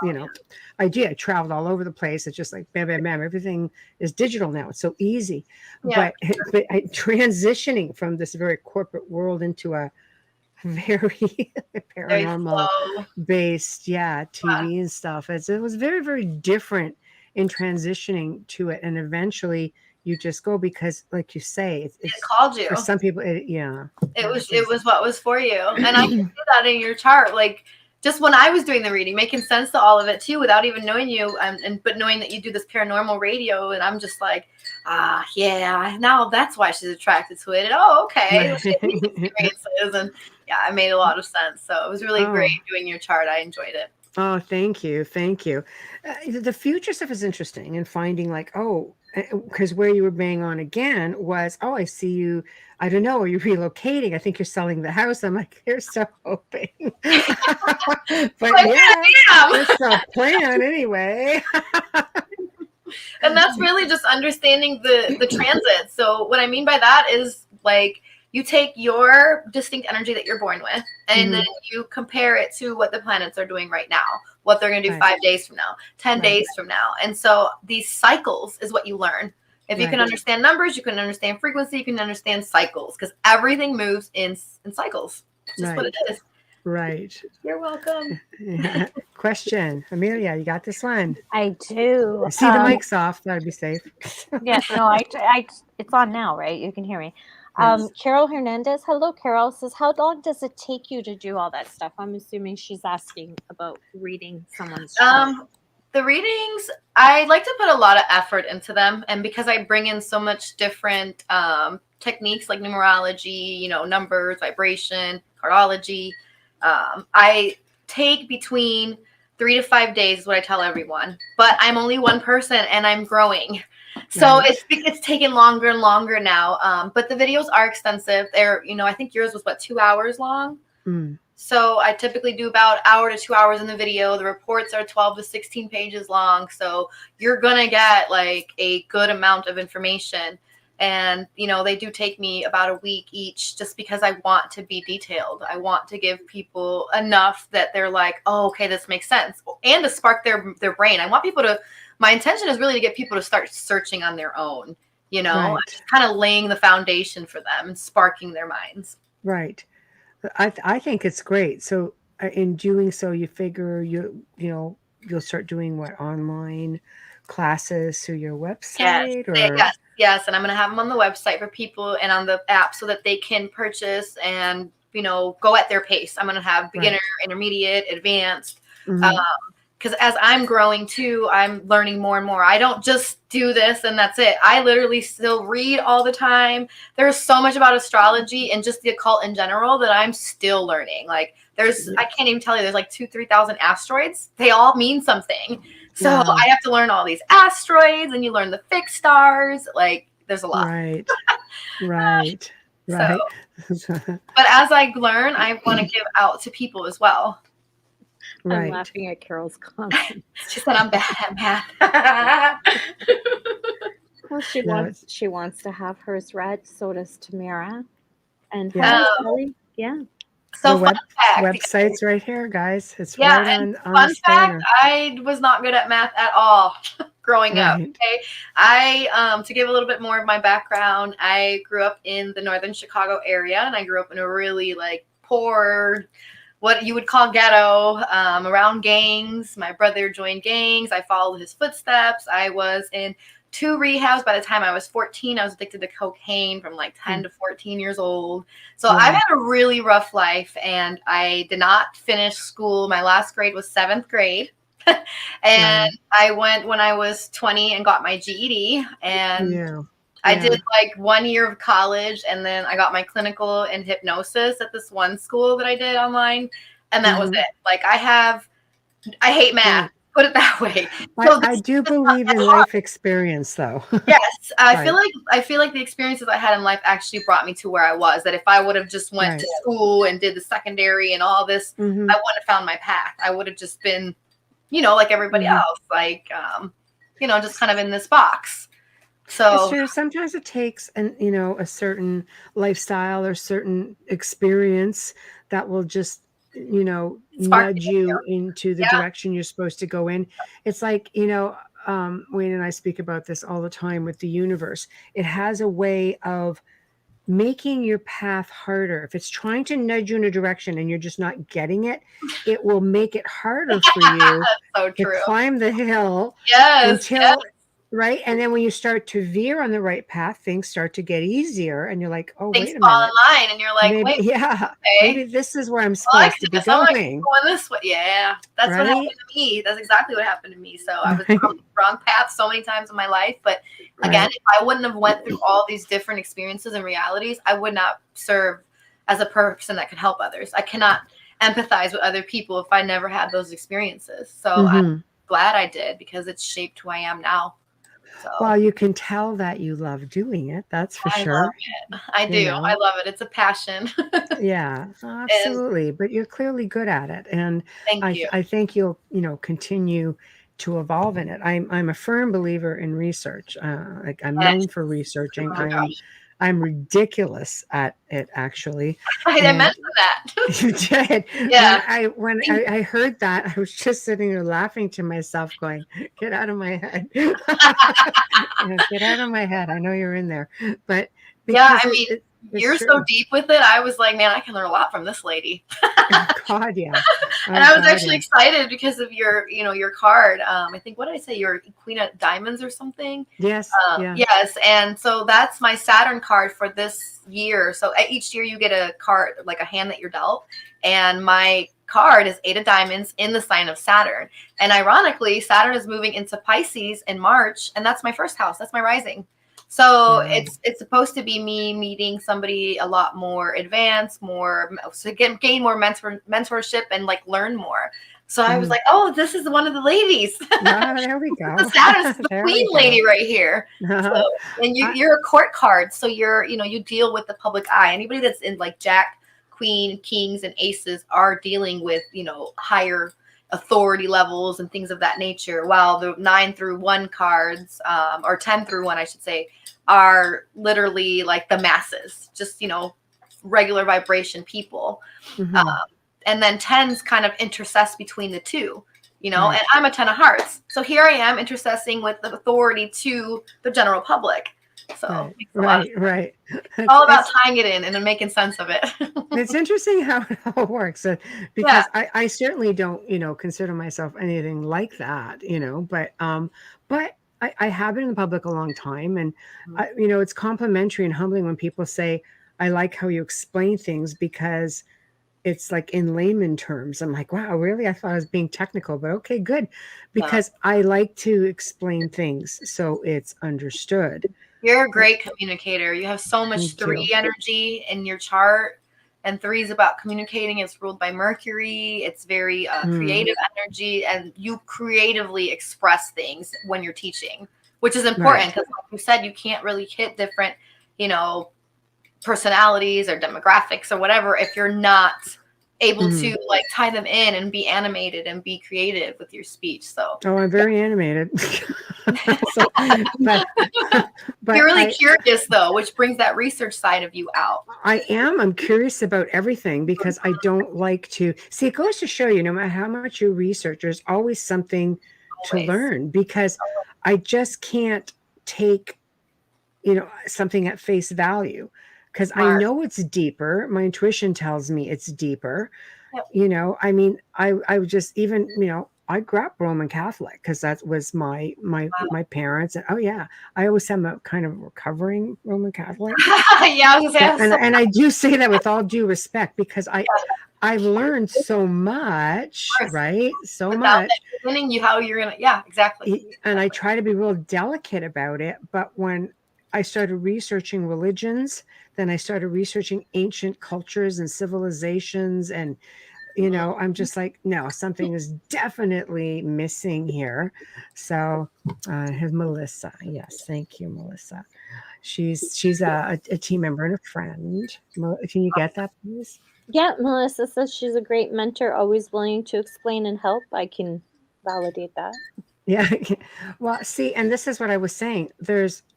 I traveled all over the place. It's just like, bam, bam, bam. Everything is digital now. It's so easy. But transitioning from this very corporate world into a very paranormal based, TV and stuff. It was very, very different in transitioning to it. And eventually you just go, because like you say, it called you. For some people, it was what was for you. And I can see that in your chart. Like, just when I was doing the reading, making sense to all of it too, without even knowing you, but knowing that you do this paranormal radio, and I'm just like, now that's why she's attracted to it. And okay, experiences, and I made a lot of sense. So it was really great doing your chart. I enjoyed it. Oh, thank you. Thank you. The future stuff is interesting and finding like, oh, because where you were bang on again was, oh, I see you. I don't know. Are you relocating? I think you're selling the house. I'm like, they're so hoping. But Like, yeah, damn. it's a plan anyway. And that's really just understanding the transit. So what I mean by that is like you take your distinct energy that you're born with, and then you compare it to what the planets are doing right now, what they're going to do 5 days from now, 10 days from now. And so these cycles is what you learn. If you can understand numbers, you can understand frequency, you can understand cycles, because everything moves in cycles. It's just what it is. Right. You're welcome. Question. Amelia, you got this one? I do. I see the mic's off. That'd be safe. Yeah, no, it's on now, right? You can hear me. Yes. Carol Hernandez, hello, Carol, says, how long does it take you to do all that stuff? I'm assuming she's asking about reading someone's chart. The readings, I like to put a lot of effort into them. And because I bring in so much different techniques like numerology, you know, numbers, vibration, cardology, I take between 3 to 5 days is what I tell everyone. But I'm only one person and I'm growing. So it's taken longer and longer now. But the videos are extensive. They're, you know, I think yours was, what, 2 hours long? So I typically do about an hour to 2 hours in the video. The reports are 12 to 16 pages long. So you're going to get like a good amount of information. And, you know, they do take me about a week each just because I want to be detailed. I want to give people enough that they're like, oh, okay, this makes sense. And to spark their brain. I want people to, my intention is really to get people to start searching on their own, you know, just kind of laying the foundation for them and sparking their minds. Right. I think it's great. So in doing so, you figure you'll start doing what, online classes through your website? Yes. And I'm going to have them on the website for people and on the app so that they can purchase and, you know, go at their pace. I'm going to have beginner, intermediate, advanced, because as I'm growing too, I'm learning more and more. I don't just do this and that's it. I literally still read all the time. There's so much about astrology and just the occult in general that I'm still learning. Like I can't even tell you, there's like 2,000-3,000 asteroids. They all mean something. So I have to learn all these asteroids, and you learn the fixed stars. Like there's a lot. Right. So, but as I learn, I want to give out to people as well. I'm laughing at Carol's comment. She said I'm bad at math. Well, she wants to have hers read. So does Tamara. And Kelly. So the website's right here, guys. It's right on fun fact, I was not good at math at all growing up. Okay. I to give a little bit more of my background, I grew up in the northern Chicago area, and I grew up in a really like poor, what you would call ghetto, around gangs. My brother joined gangs. I followed his footsteps. I was in 2 rehabs by the time I was 14. I was addicted to cocaine from like 10 to 14 years old. So I've had a really rough life, and I did not finish school. My last grade was 7th grade. And I went when I was 20 and got my GED, and I did like 1 year of college, and then I got my clinical in hypnosis at this one school that I did online. And that was it. Like I hate math. Put it that way. So I do believe in life experience, though. Yes, I feel like the experiences I had in life actually brought me to where I was. That if I would have just went to school and did the secondary and all this, I wouldn't have found my path. I would have just been, you know, like everybody else, like, you know, just kind of in this box. So it's true. Sometimes it takes a certain lifestyle or certain experience that will just nudge you into the direction you're supposed to go in. It's like, Wayne and I speak about this all the time with the universe. It has a way of making your path harder. If it's trying to nudge you in a direction and you're just not getting it, it will make it harder for you to climb the hill until right. And then when you start to veer on the right path, things start to get easier. And you're like, oh, things wait a fall minute. in line, and you're like, maybe, maybe this is where I'm supposed to be going. Going this way. Yeah. That's what happened to me. That's exactly what happened to me. So I was on the wrong path so many times in my life. But again, if I wouldn't have went through all these different experiences and realities, I would not serve as a person that could help others. I cannot. empathize with other people if I never had those experiences. So Mm-hmm. I'm glad I did, because it's shaped who I am now. So Well, you can tell that you love doing it. That's for I sure. love it. I do. You know. I love it. It's a passion. Yeah, And absolutely. But you're clearly good at it, and thank you. I think you'll continue to evolve in it. I'm a firm believer in research. Like I'm known for researching. Oh my gosh. I'm ridiculous at it, actually. I And mentioned that. you did. Yeah. When I heard that, I was just sitting there laughing to myself, going, "Get out of my head! Get out of my head! I know you're in there." But Yeah, because I mean, it's you're true. so deep with it. I was like, man, I can learn a lot from this lady. Oh, God, yeah. Oh, And I was God, actually excited because of your card. I think, what did I say? You're Queen of Diamonds or something. Yes. Yeah. Yes. And so that's my Saturn card for this year. So each year you get a card, like a hand that you're dealt. And my card is 8 of Diamonds in the sign of Saturn. And ironically, Saturn is moving into Pisces in March. And that's my first house. That's my rising. So it's supposed to be me meeting somebody a lot more advanced, gain more mentorship and like learn more. So I was like, oh, this is one of the ladies. There we go. The status, the queen lady right here. So, and you're a court card. So you deal with the public eye. Anybody that's in like Jack, Queen, Kings, and Aces are dealing with, higher authority levels and things of that nature, while the 9 through 1 cards, or 10 through 1, I should say, are literally like the masses, just, regular vibration people. And then 10s kind of intercess between the two, and I'm a 10 of hearts. So here I am intercessing with the authority to the general public. So right. It's all about tying it in and then making sense of it. It's interesting how it all works, because I certainly don't, consider myself anything like that, but I have been in the public a long time, and it's complimentary and humbling when people say, I like how you explain things, because it's like in layman terms. I'm like, wow, really? I thought I was being technical, but okay, good. Because I like to explain things so it's understood. You're a great communicator. You have so much 3 energy in your chart, and 3 is about communicating. It's ruled by Mercury. It's very creative energy, and you creatively express things when you're teaching, which is important because, like you said, you can't really hit different, personalities or demographics or whatever if you're not able to like tie them in and be animated and be creative with your speech. So I'm very animated. but you're really curious though, which brings that research side of you out. I'm curious about everything, because I don't like to see. It goes to show you, no matter how much you research, there's always something to learn, because I just can't take something at face value, because I know it's deeper. My intuition tells me it's deeper. I mean, I would just even, I grew up Roman Catholic because that was my parents. And I always am a kind of recovering Roman Catholic. I was gonna say, and I do say that with all due respect, because I've learned so much, right? So without much. How you're gonna, exactly. And I try to be real delicate about it, but when I started researching religions, then I started researching ancient cultures and civilizations, and I'm just like, no, something is definitely missing here. So here's Melissa. Yes, thank you, Melissa. She's a team member and a friend. Can you get that, please? Yeah, Melissa says she's a great mentor, always willing to explain and help. I can validate that. Yeah. Well, see, and this is what I was saying.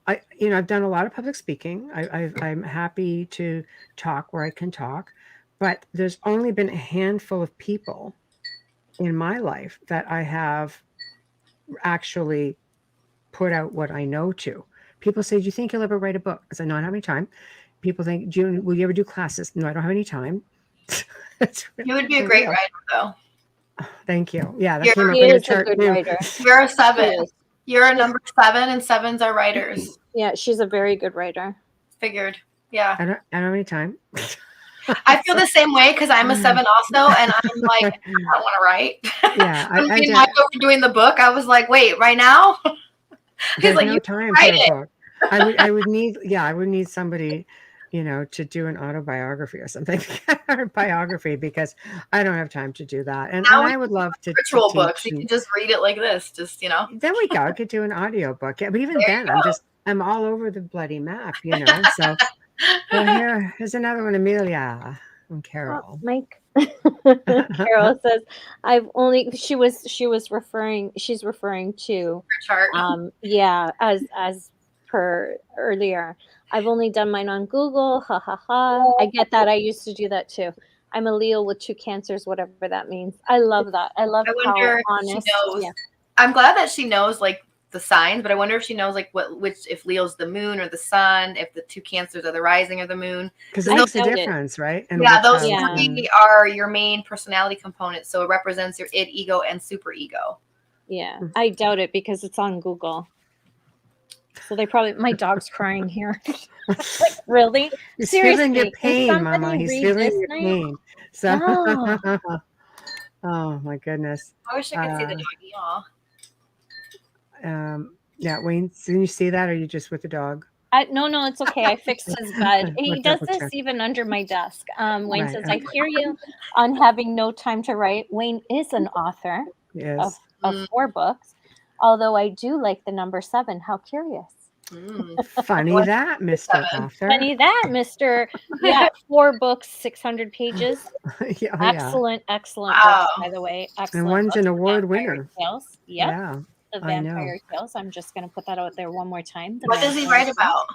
I've done a lot of public speaking. I'm happy to talk where I can talk, but there's only been a handful of people in my life that I have actually put out what I know to. People say, do you think you'll ever write a book? I said, no, I don't have any time. People think, will you ever do classes? No, I don't have any time. You would be a great writer, though. Thank you. Yeah, that came up in the chart too. You're a 7. You're a number 7, and 7s are writers. Yeah, she's a very good writer. Figured. Yeah. I don't have any time. I feel the same way because I'm a 7 also, and I'm like, I don't want to write. Yeah, I'm being Micah for doing the book. I was like, wait, right now? There's like, no time for a book. I would need somebody to do an autobiography or something, or biography, because I don't have time to do that. And Now we I would love to ritual books. teach. You And can just read it like this, just there we go. I could do an audio book. Yeah, but even There then, I'm all over the bloody map, So, well, here's another one, Amelia and Carol. Mike. Carol says, she's referring to, chart. as per earlier. I've only done mine on Google. Ha ha ha. I get that. I used to do that too. I'm a Leo with 2 cancers, whatever that means. I love that. I love I how wonder if honest. she knows. Yeah. I'm glad that she knows like the signs, but I wonder if she knows like if Leo's the moon or the sun, if the 2 cancers are the rising or the moon. Because it makes a difference, right? And yeah, those Yeah. 3 are your main personality components. So it represents your id, ego, and super ego. Yeah, I doubt it because it's on Google. So they probably, my dog's crying here. Like, really? He's Seriously, feeling your can pain, somebody Mama. He's read feeling this your night? pain. So, Oh. oh my goodness. I wish I could see the doggy. Aw. Yeah, Wayne, didn't you see that? Or are you just with the dog? No, it's okay. I fixed his bed. He does Double this check. even under my desk. Wayne Right, says, okay. I hear you on having no time to write. Wayne is an author Yes. of 4 books, although I do like the number 7. How curious. Funny that, Mr. Author. Funny that, Mr. Yeah, 4 books, 600 pages. Yeah, Excellent books, by the way. Excellent. And one's books. an award Vampire winner. Tales. Yep. Yeah. The I know. Vampire Tales. I'm just going to put that out there one more time. What does he write about?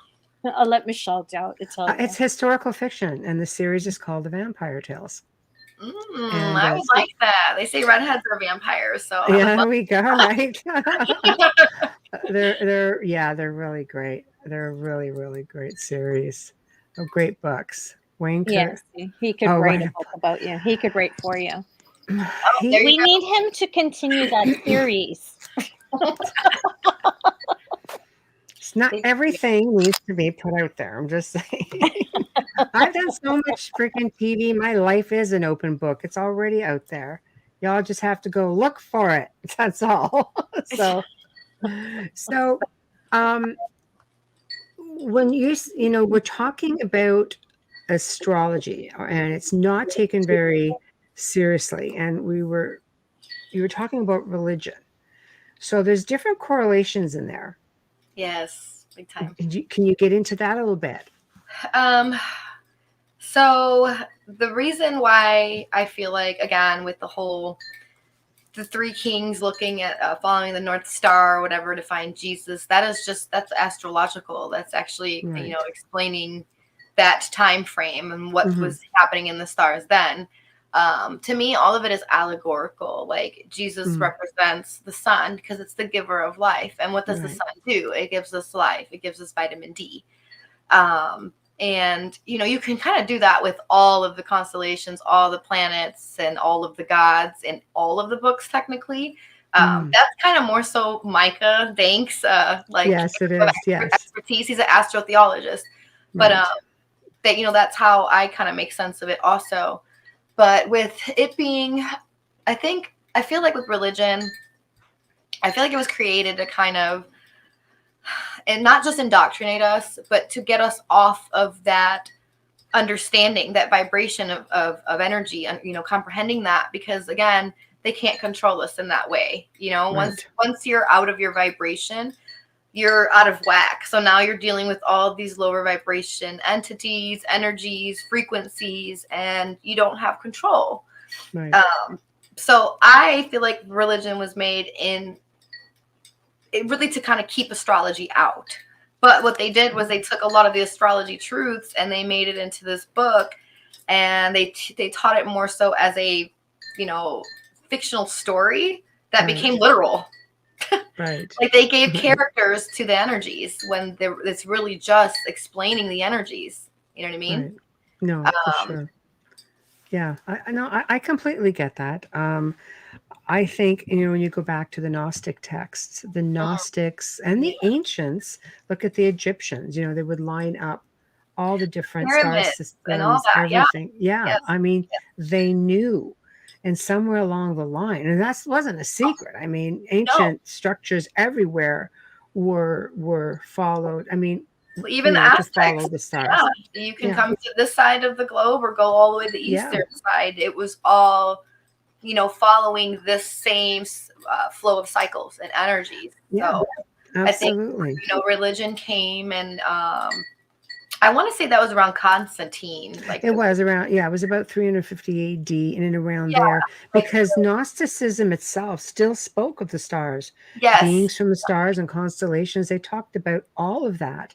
I'll let Michelle tell you. It's historical fiction, and the series is called The Vampire Tales. I would like that. They say redheads are vampires, so there we go. Right? They're really great. They're a really, really great series of great books. Wayne, yes, he could write a book about you. He could write for you. We need him to continue that series. It's not everything needs to be put out there. I'm just saying. I've done so much freaking TV. My life is an open book. It's already out there. Y'all just have to go look for it. That's all. So when we're talking about astrology, and it's not taken very seriously, and you were talking about religion. So there's different correlations in there. Yes, big time. Can you get into that a little bit? So the reason why I feel like, again, with the 3 kings looking at following the North Star or whatever to find Jesus, that's astrological. That's actually, explaining that time frame and what was happening in the stars then. To me, all of it is allegorical. Like Jesus represents the sun because it's the giver of life. And what does the sun do? It gives us life. It gives us vitamin D. And, you can kind of do that with all of the constellations, all the planets and all of the gods and all of the books, technically. That's kind of more so Micah, Dank's, yes, it is. Yes. expertise. He's an astrotheologist. But that's how I kind of make sense of it also. But with it being, I feel like with religion, I feel like it was created to kind of, and not just indoctrinate us, but to get us off of that understanding, that vibration of energy, and, comprehending that, because again, they can't control us in that way. Once you're out of your vibration, you're out of whack. So now you're dealing with all these lower vibration entities, energies, frequencies, and you don't have control. Right. So I feel like religion was made really to kind of keep astrology out. But what they did was they took a lot of the astrology truths and they made it into this book, and they taught it more so as a, fictional story that became literal. Right. Like they gave characters to the energies when it's really just explaining the energies. You know what I mean? Right. No, for sure. Yeah, I completely get that. I think, when you go back to the Gnostic texts, the Gnostics and the ancients, look at the Egyptians, they would line up all the different star systems and all that, everything. Yeah. Yes. I mean, they knew. And somewhere along the line, and that wasn't a secret. I mean, ancient structures everywhere were followed. I mean, even the to follow Aztecs, the stars. yeah, you can come to this side of the globe or go all the way to the eastern side. It was all, following this same flow of cycles and energies. Yeah, so absolutely. I think, religion came, and I want to say that was around Constantine. It was around, it was about 350 AD, in and around there, because Gnosticism itself still spoke of the stars, beings from the stars and constellations. They talked about all of that,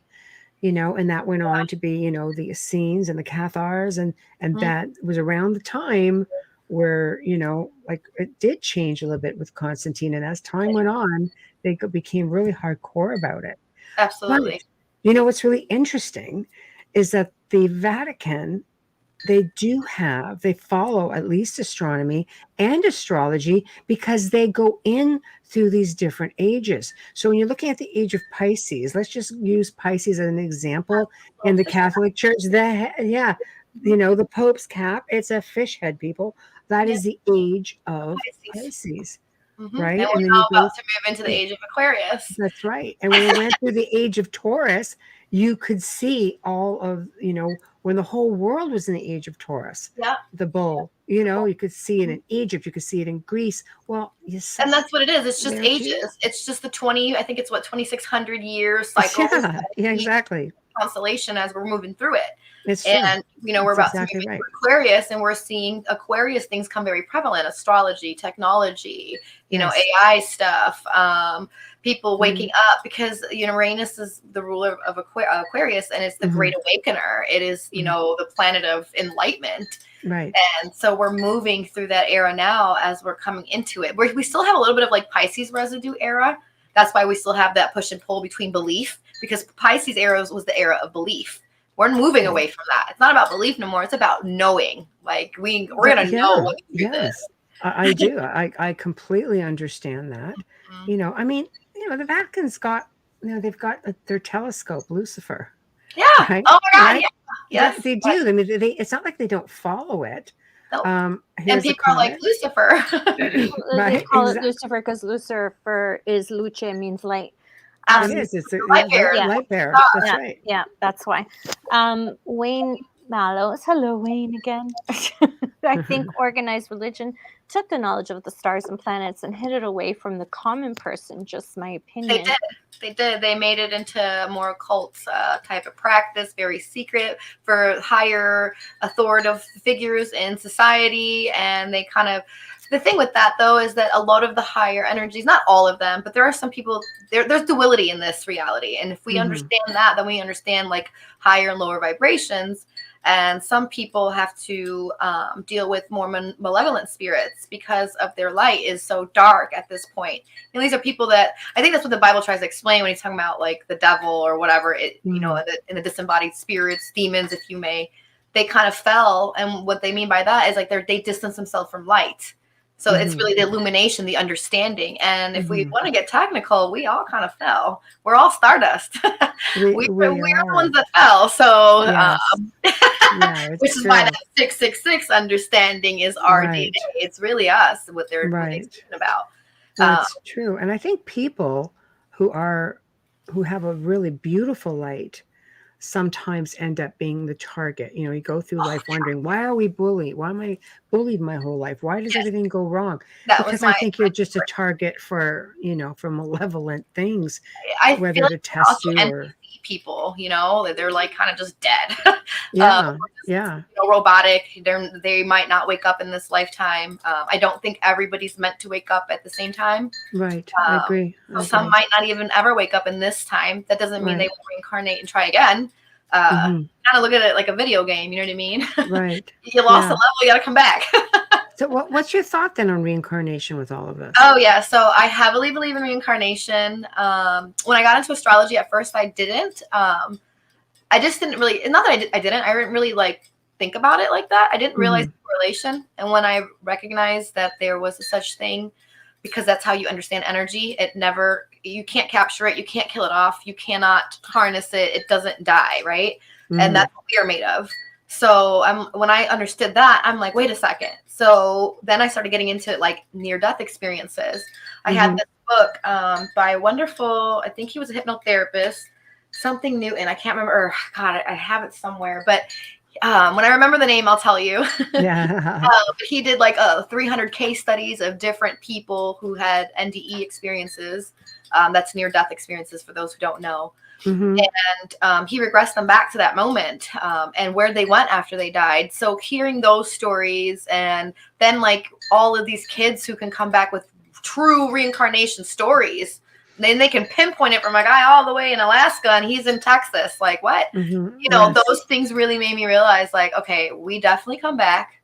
and that went on to be, the Essenes and the Cathars, and that was around the time where, it did change a little bit with Constantine. And as time went on, they became really hardcore about it. Absolutely. But, what's really interesting is that the Vatican, they follow at least astronomy and astrology, because they go in through these different ages. So when you're looking at the age of Pisces, let's just use Pisces as an example. In the Catholic Church, the Pope's cap, it's a fish head, people. That is the age of Pisces. Right. And we're now about to move into the age of Aquarius. That's right. And when we went through the age of Taurus, you could see all of, when the whole world was in the age of Taurus, the bull, you could see it in Egypt, you could see it in Greece. Well, and that's what it is. It's just ages. It's just the 2600 years cycle. Yeah, exactly. Constellation as we're moving through it. And we're about to move into Aquarius, and we're seeing Aquarius things come very prevalent: astrology, technology, AI stuff, people waking up, because Uranus is the ruler of Aquarius, and it's the great awakener. It is the planet of enlightenment. Right. And so we're moving through that era now as we're coming into it. We still have a little bit of like Pisces residue era. That's why we still have that push and pull between belief, because Pisces era was the era of belief. We're moving away from that. It's not about belief no more. It's about knowing. Like we're going to know what this. I do. I completely understand that. I mean, the Vatican's got, they've got their telescope, Lucifer. Yeah. Right? Oh my God. Right? Yeah. Yes. They do. I mean, it's not like they don't follow it. Nope. And people are like, Lucifer. They call it Lucifer because Lucifer is luce, means light. It is. It's a light bearer. That's right. Yeah, that's why. Wayne Mallows, hello Wayne again. I think organized religion took the knowledge of the stars and planets and hid it away from the common person. Just my opinion. They did. They made it into a more occult type of practice, very secret for higher authoritative figures in society. And they kind of, the thing with that though, is that a lot of the higher energies, not all of them, but there are some people, there's duality in this reality. And if we understand that, then we understand like higher and lower vibrations. And some people have to deal with more malevolent spirits because of their light is so dark at this point. And these are people that, I think that's what the Bible tries to explain when he's talking about like the devil or whatever, in the disembodied spirits, demons, if you may, they kind of fell. And what they mean by that is like they distance themselves from light. So it's really the illumination, the understanding. And if we want to get technical, we all kind of fell. We're all stardust. We're the ones that fell. So, which is why that 666 understanding is our DNA. It's really us, what they're talking about. That's true. And I think people who have a really beautiful light sometimes end up being the target. You go through life wondering, why are we bullied? Why am I bullied my whole life? Why does everything go wrong? Because I think you're just a target for, for malevolent things, whether to test you or people, they're like kind of just dead. Robotic. They might not wake up in this lifetime. I don't think everybody's meant to wake up at the same time. Right. I agree. Some might not even ever wake up in this time. That doesn't mean they will reincarnate and try again. Kind of look at it like a video game. You know what I mean? Right. You lost a level, you got to come back. So what's your thought then on reincarnation with all of this? Oh, yeah. So I heavily believe in reincarnation. When I got into astrology at first, I didn't. I just didn't really, not that I didn't really like think about it like that. I didn't realize the correlation. And when I recognized that there was a such thing, because that's how you understand energy, you can't capture it. You can't kill it off. You cannot harness it. It doesn't die. Right. And that's what we are made of. So when I understood that, I'm like, wait a second. So then I started getting into like near-death experiences. I had this book by a wonderful, I think he was a hypnotherapist, something Newton. I can't remember. Or, God, I have it somewhere. But when I remember the name, I'll tell you. Yeah. He did 300 case studies of different people who had NDE experiences. That's near-death experiences for those who don't know. Mm-hmm. And he regressed them back to that moment and where they went after they died. So hearing those stories, and then all of these kids who can come back with true reincarnation stories, then they can pinpoint it from a guy all the way in Alaska and he's in Texas. Like, what? Mm-hmm. Yes. Those things really made me realize, okay, we definitely come back.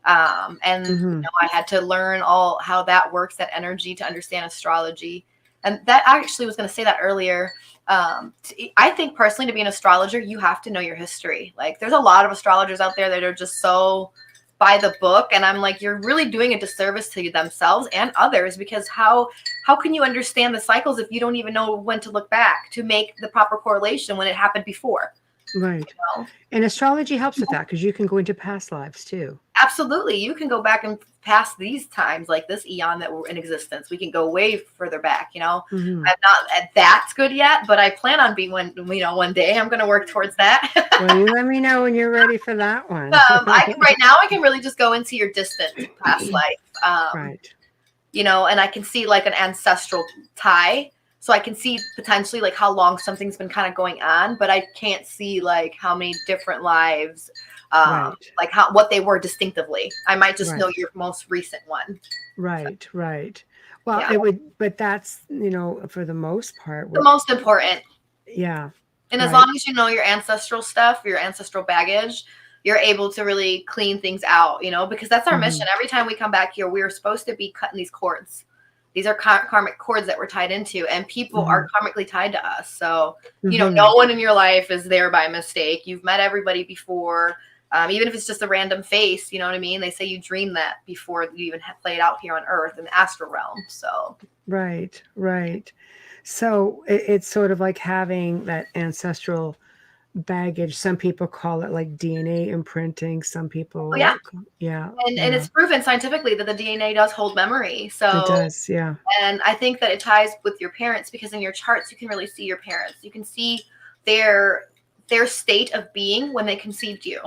And Mm-hmm. I had to learn all how that works, that energy, to understand astrology. And that actually was going to say that earlier. I think personally, to be an astrologer, you have to know your history. There's a lot of astrologers out there that are just so by the book, and I'm you're really doing a disservice to themselves and others, because how can you understand the cycles if you don't even know when to look back to make the proper correlation when it happened before? Right. And astrology helps with that, because you can go into past lives too. Absolutely. You can go back and past these times, like this eon that we're in existence. We can go way further back, Mm-hmm. I'm not that's good yet, but I plan on being one day. I'm going to work towards that. Well, you let me know when you're ready for that one. Right now I can really just go into your distant past life. Right. And I can see an ancestral tie. So I can see potentially how long something's been kind of going on, but I can't see how many different lives, right. what they were distinctively. I might just Right. know your most recent one. Right. Right. Well, Yeah. it would, but that's, for the most part, The most important. Yeah. And as Right. long as you know your ancestral stuff, your ancestral baggage, you're able to really clean things out, because that's our Mm-hmm. mission. Every time we come back here, we're supposed to be cutting these cords. These are karmic cords that we're tied into, and people Mm-hmm. are karmically tied to us. So, Mm-hmm. no one in your life is there by mistake. You've met everybody before, even if it's just a random face, you know what I mean? They say you dream that before you even play it out here on Earth in the astral realm. So, Right. Right. So it's sort of like having that ancestral baggage. Some people call it DNA imprinting. Some people, yeah. Yeah. And it's proven scientifically that the DNA does hold memory. So it does, yeah. And I think that it ties with your parents, because in your charts, you can really see your parents. You can see their state of being when they conceived you.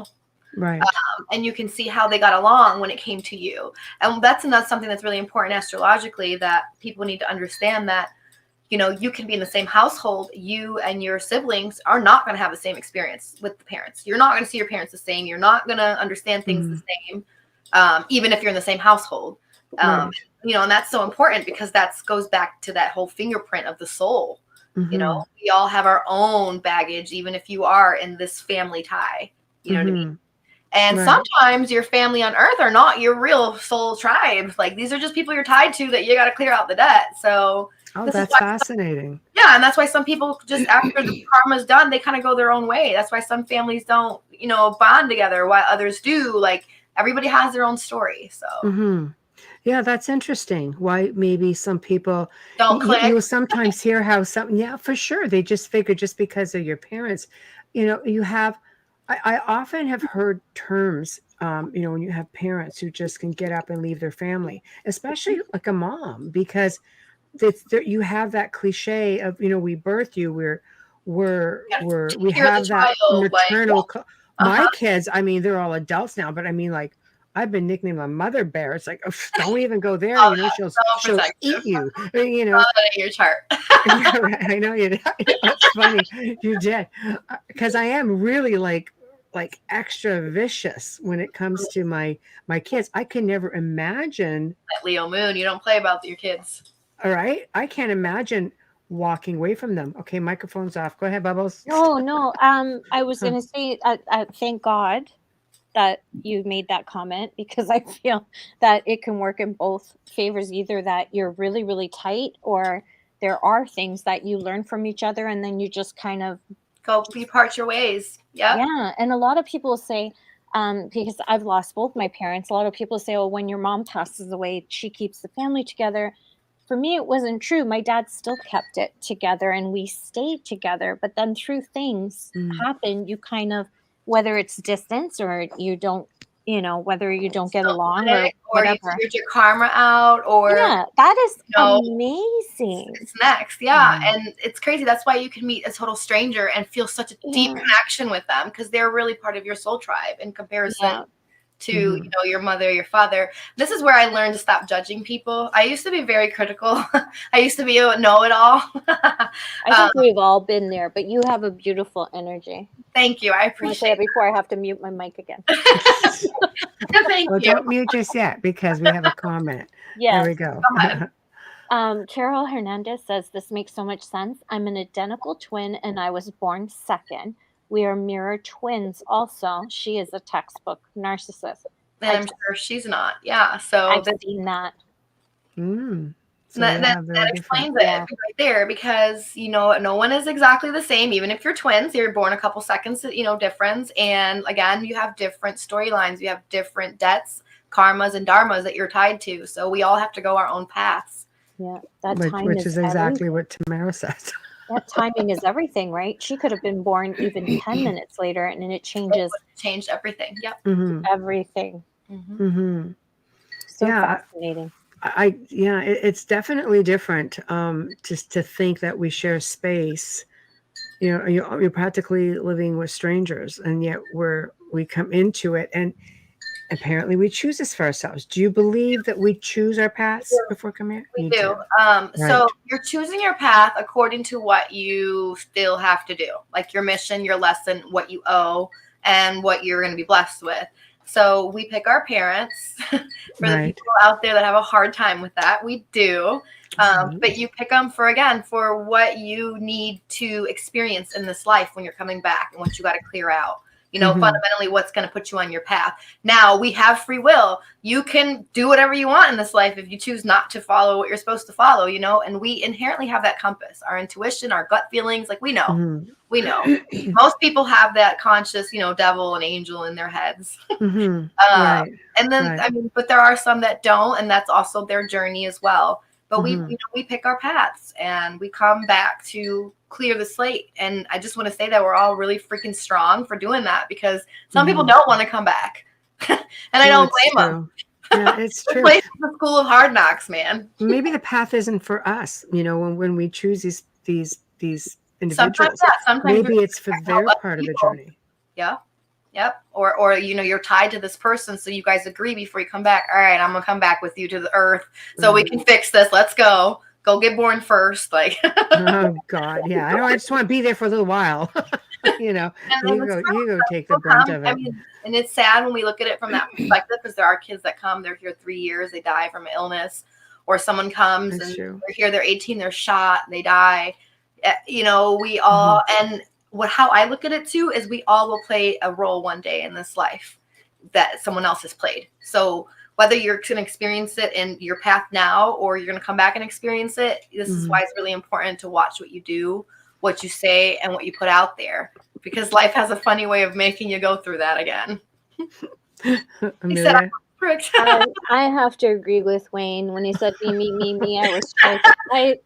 Right. And you can see how they got along when it came to you. And that's something that's really important astrologically, that people need to understand, that, you can be in the same household. You and your siblings are not going to have the same experience with the parents. You're not going to see your parents the same. You're not going to understand things the same, even if you're in the same household. Right. And that's so important, because that goes back to that whole fingerprint of the soul. Mm-hmm. We all have our own baggage, even if you are in this family tie, you know what I mean? And Right. sometimes your family on Earth are not your real soul tribe. These are just people you're tied to that you got to clear out the debt. So that's fascinating. Yeah. And that's why some people, just after the karma's done, they kind of go their own way. That's why some families don't, bond together, while others do. Everybody has their own story. So Mm-hmm. Yeah, that's interesting. Why maybe some people don't click. You'll sometimes hear how yeah, for sure. They just figure just because of your parents, you have, I often have heard terms, when you have parents who just can get up and leave their family, especially like a mom, because you have that cliche of, we birthed you, we have that maternal, my kids, they're all adults now, but I've been nicknamed my mother bear. It's oh, don't even go there. She'll eat you. Your chart. Yeah, right. I know you did. That's funny. You did, because I am really like extra vicious when it comes to my kids. I can never imagine that Leo moon. You don't play about your kids. All right, I can't imagine walking away from them. Okay, microphone's off. Go ahead, Bubbles. No. I was going to say, thank God that you made that comment, because I feel that it can work in both favors, either that you're really, really tight, or there are things that you learn from each other, and then you just kind of go depart your ways. Yeah. And a lot of people say, because I've lost both my parents, a lot of people say, oh, when your mom passes away, she keeps the family together. For me, it wasn't true. My dad still kept it together, and we stayed together. But then through things happen, you kind of, whether it's distance or you don't you know, whether you don't get So, along or or you whatever. cleared your karma out, or Yeah, that is you know, amazing. it's next. Yeah. Mhm. And it's crazy. That's why you can meet a total stranger and feel such a deep Yeah. connection with them, because they're really part of your soul tribe in comparison Yeah. to, Mhm. you know, your mother, your father. This is where I learned to stop judging people. I used to be very critical. I used to be a know-it-all. I think we've all been there, but you have a beautiful energy. Thank you. I I want to say appreciate that before I have to mute my mic again. it. Thank Well, you. don't mute just yet because we have a comment. There Yes. we go. Go ahead. Carol Hernandez says, this makes so much sense. I'm an identical twin and I was born second. We are mirror twins also. She is a textbook narcissist. And I'm sure she's not. Yeah. So I've seen that. Mm. So that, yeah, that, very that different. explains it Yeah. right there, because, you know, no one is exactly the same. Even if you're twins, you're born a couple seconds, you know, difference. And again, you have different storylines. You have different debts, karmas, and dharmas that you're tied to. So we all have to go our own paths. Yeah. That time Which is is exactly everything. what Tamara says. That timing is everything, right? She could have been born even 10 minutes later and it changes Changed everything. Yep. Mhm. everything. Mm-hmm. Mhm. So Yeah, fascinating. it's definitely different. Just to think that we share space. You know, you're practically living with strangers, and yet we come into it, and apparently we choose this for ourselves. Do you believe that we choose our paths before coming here? We You do. Right. So you're choosing your path according to what you still have to do, like your mission, your lesson, what you owe, and what you're going to be blessed with. So we pick our parents. For the Right. people out there that have a hard time with that, we do. But you pick them for what you need to experience in this life when you're coming back, and what you got to clear out. You know, Mhm. fundamentally what's going to put you on your path. Now, we have free will. You can do whatever you want in this life if you choose not to follow what you're supposed to follow, you know, and we inherently have that compass, our intuition, our gut feelings. Like, we know. Mhm. We know. Most people have that conscious, you know, devil and angel in their heads. Mhm. Right. And then, Right. I mean, but there are some that don't, and that's also their journey as well. But we, you Mhm. know, we pick our paths and we come back to clear the slate. And I just want to say that we're all really freaking strong for doing that, because some people Mhm. don't want to come back. And I No, don't it's blame them. true. Yeah, it's This true. place is the school of hard knocks, man. Maybe the path isn't for us, you know, when we choose these Sometimes, individuals. yeah, sometimes Maybe you're it's for trying to help their other part of the people. journey. Yeah. Yep. Or you know, you're tied to this person, so you guys agree before you come back. All right, I'm gonna come back with you to the earth so we can fix this. Let's go. Go get born first. Like, Oh God, yeah. I know. I just want to be there for a little while. You know, and then you go take the people brunt come. of I it. mean, and it's sad when we look at it from that perspective, because there are kids that come, they're here 3 years, they die from illness, or someone comes That's and true. they're here, they're 18, they're shot, they die. You know, we all, and how I look at it too is we all will play a role one day in this life that someone else has played. So whether you're going to experience it in your path now, or you're going to come back and experience it, this is why it's really important to watch what you do, what you say, and what you put out there, because life has a funny way of making you go through that again. He said, I'm a prick. I have to agree with Wayne when he said me. I was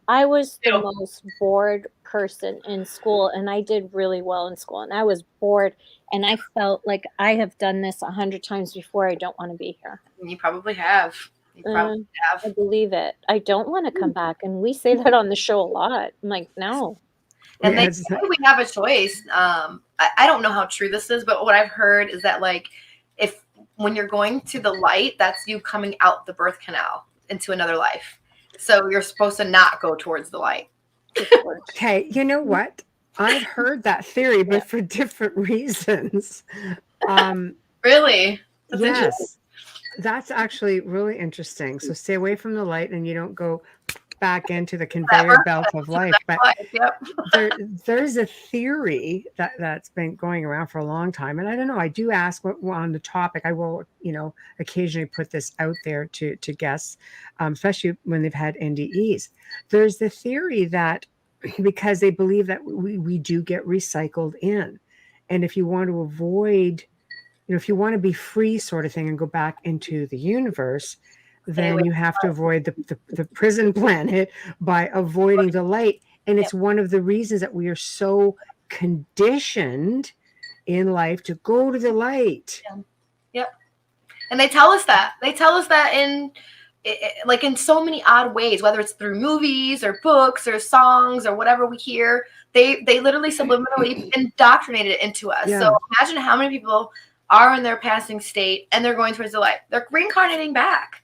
I was the most bored person in school, and I did really well in school, and I was bored, and I felt like I have done this 100 times before. I don't want to be here. You probably have. You probably have. I believe it. I don't want to come back, and we say that on the show a lot. I'm like, no. And Yeah, they say we have a choice. I don't know how true this is, but what I've heard is that, like, when you're going to the light, that's you coming out the birth canal into another life. So you're supposed to not go towards the light. Okay, you know what? I've heard that theory, but for different reasons. Really? That's yes, that's actually really interesting. So stay away from the light, and you don't go back into the conveyor belt of life. But there's a theory that's been going around for a long time, and I don't know. I do ask on the topic. I will, you know, occasionally put this out there to guests, especially when they've had NDEs. There's the theory that because they believe that we do get recycled in, and if you want to avoid, you know, if you want to be free, sort of thing, and go back into the universe, then you have to avoid the prison planet by avoiding the light. And it's one of the reasons that we are so conditioned in life to go to the light. Yep. And they tell us that. They tell us that in like in so many odd ways, whether it's through movies or books or songs or whatever we hear. They literally subliminally indoctrinated it into us. Yeah. So imagine how many people are in their passing state and they're going towards the light. They're reincarnating back.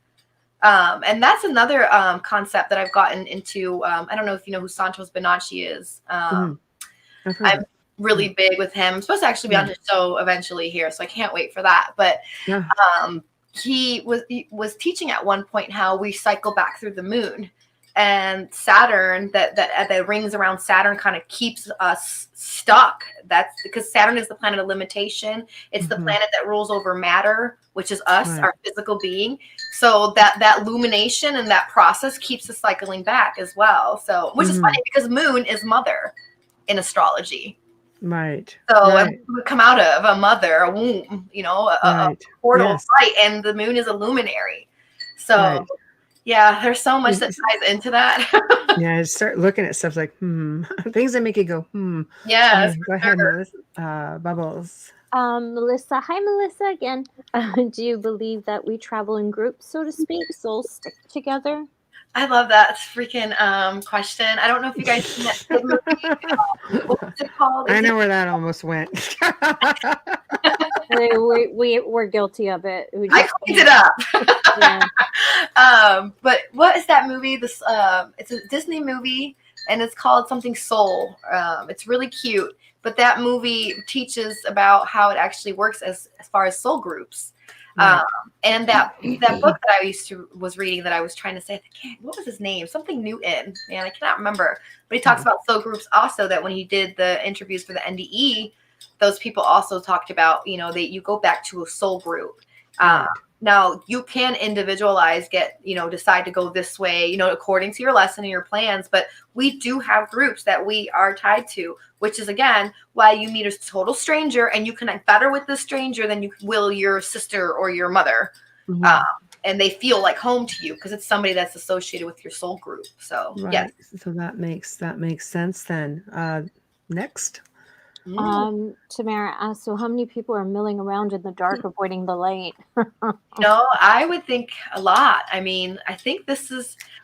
And that's another concept that I've gotten into. I don't know if you know who Santos Bonacci is. I'm really big with him. I'm supposed to actually be on his show eventually here, so I can't wait for that. But he was teaching at one point how we cycle back through the moon, and Saturn, that rings around Saturn kind of keeps us stuck. That's because Saturn is the planet of limitation. It's the planet that rules over matter, which is us, our physical being. So that illumination and that process keeps us cycling back as well. So, which is funny because moon is mother in astrology. Right. So we come out of a mother, a womb, a portal of light, and the moon is a luminary. So yeah, there's so much that ties into that. Yeah, I start looking at stuff like, things that make you go, Yes. Go ahead, Melissa. Bubbles. Melissa. Hi, Melissa again. Do you believe that we travel in groups, so to speak? Souls stick together? I love that freaking question. I don't know if you guys seen that kid movie. What was it called? I know where that almost went. We're guilty of it. I cleaned it up. But what is that movie? This it's a Disney movie, and it's called something Soul. It's really cute. But that movie teaches about how it actually works as far as soul groups. And that book that I was reading that I was trying to say, what was his name? Something Newton. Man, I cannot remember. But he talks about soul groups also, that when he did the interviews for the NDE, those people also talked about, that you go back to a soul group. Now you can individualize, decide to go this way, according to your lesson and your plans. But we do have groups that we are tied to, which is, again, why you meet a total stranger and you connect better with the stranger than you will your sister or your mother. And they feel like home to you because it's somebody that's associated with your soul group. So, yes. So that makes sense then. Next. Tamara asked, so how many people are milling around in the dark avoiding the light? I would think a lot. I mean, I think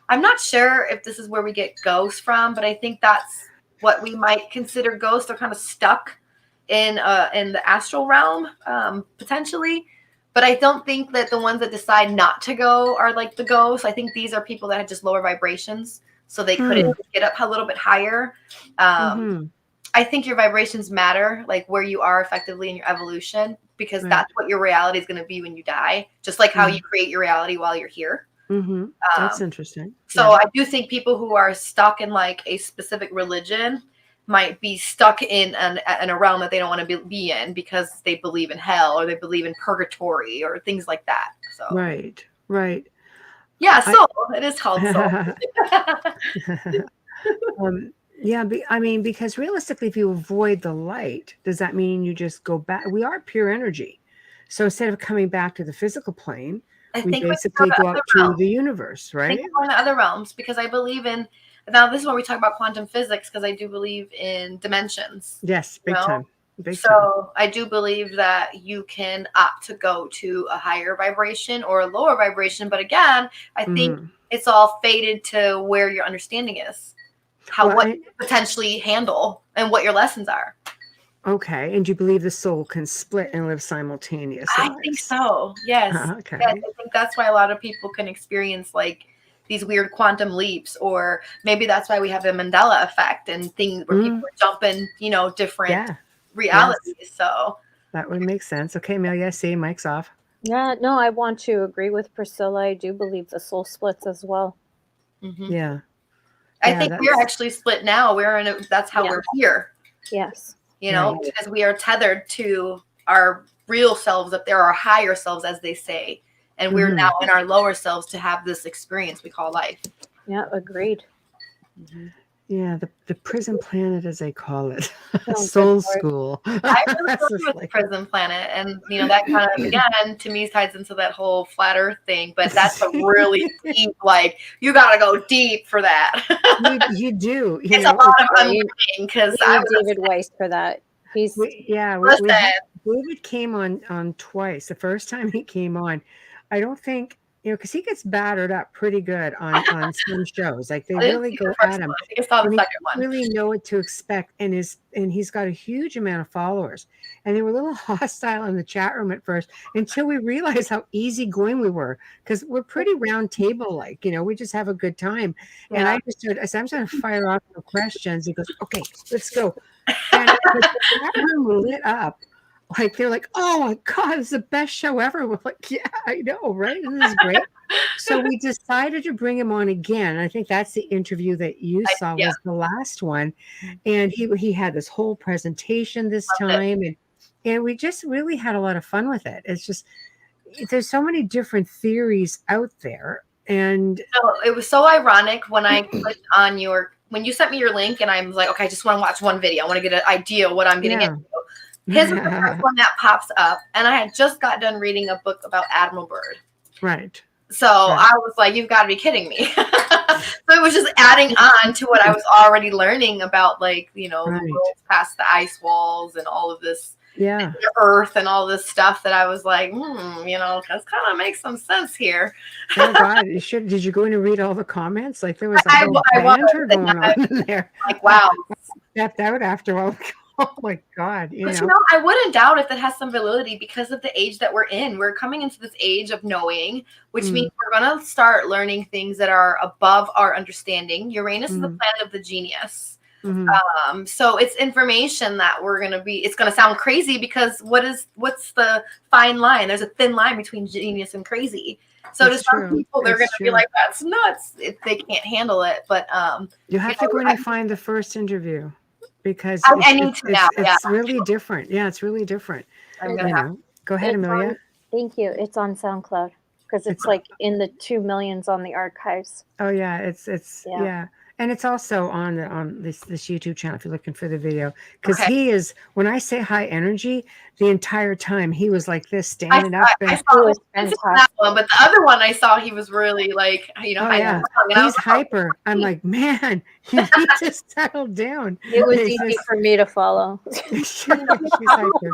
I'm not sure if this is where we get ghosts from, but I think that's what we might consider ghosts. They're kind of stuck in the astral realm, potentially. But I don't think that the ones that decide not to go are like the ghosts. I think these are people that have just lower vibrations, so they couldn't get up a little bit higher. I think your vibrations matter, like where you are effectively in your evolution, because that's what your reality is going to be when you die, just like how you create your reality while you're here. That's interesting. So I do think people who are stuck in like a specific religion might be stuck in a realm that they don't want to be in because they believe in hell or they believe in purgatory or things like that. So Right. Yeah, soul. It is called soul. Yeah, I mean, because realistically, if you avoid the light, does that mean you just go back? We are pure energy. So instead of coming back to the physical plane, we basically go out to the universe, right? I think we're going to other realms because I believe in, now this is where we talk about quantum physics, because I do believe in dimensions. Yes, big time. So I do believe that you can opt to go to a higher vibration or a lower vibration. But again, I think it's all fated to where your understanding is. What you potentially handle and what your lessons are. Okay. And do you believe the soul can split and live simultaneously? I think so. Yes. Okay. Yes, I think that's why a lot of people can experience like these weird quantum leaps, or maybe that's why we have the Mandela effect and things where people are jumping, different realities. Yes. So that would make sense. Okay, Amelia, see, mic's off. Yeah, no, I want to agree with Priscilla. I do believe the soul splits as well. Yeah. I think we're actually split now. That's how we're here. Yes. Because we are tethered to our real selves up there, our higher selves, as they say. And we're now in our lower selves to have this experience we call life. Yeah, agreed. Yeah, the prison planet, as they call it. Soul school. I really love with prison planet. And, that kind of, again, to me, ties into that whole flat earth thing. But that's a really deep, you got to go deep for that. You do. It's a lot of unlearning because I David Weiss for that. He's Listen, David came on twice. The first time he came on, I don't think, because he gets battered up pretty good on some shows. Like they I didn't really see go the first at him. one. I think I saw the And he second didn't one. really know what to expect, and he's got a huge amount of followers, and they were a little hostile in the chat room at first until we realized how easygoing we were, because we're pretty round table like, we just have a good time. And Yeah. I said, I'm just going to fire off the questions. He goes, okay, let's go. And the chat room lit up. Like they're like, oh my God, it's the best show ever. We're like, yeah, I know, right? Isn't this great? So we decided to bring him on again. I think that's the interview that you saw Yeah. was the last one. And he had this whole presentation this Loved it. time. And we just really had a lot of fun with it. It's just, there's so many different theories out there. And So it was so ironic when I clicked on when you sent me your link, and I was like, okay, I just want to watch one video. I want to get an idea of what I'm getting into. His was the first one that pops up, and I had just got done reading a book about Admiral Byrd. Right. So I was like, you've got to be kidding me. So it was just adding on to what I was already learning about, like, the world's past the ice walls and all of this, the Earth and all this stuff that I was like, this kind of makes some sense here. Oh God, did you go in and read all the comments? Like there was a whole banter going on in there. Like, wow. Stepped out after all. Oh my God. But I wouldn't doubt if it has some validity because of the age that we're in. We're coming into this age of knowing, which means we're going to start learning things that are above our understanding. Uranus is the planet of the genius. So it's information that it's going to sound crazy because what's the fine line? There's a thin line between genius and crazy. So to some people, they're going to be like, that's nuts if they can't handle it. But you have to go in and find the first interview. Because it's really different. Yeah, it's really different. Go ahead, Amelia. Thank you. It's on SoundCloud because it's like in the 2 millions on the archives. Oh yeah, it's and it's also on this YouTube channel if you're looking for the video. Because he is, when I say high energy, the entire time he was like this, standing up. I saw that one, but the other one I saw, he was really like, he's hyper. I'm like, man, you need to settle down. It was easy for me to follow. She's hyper.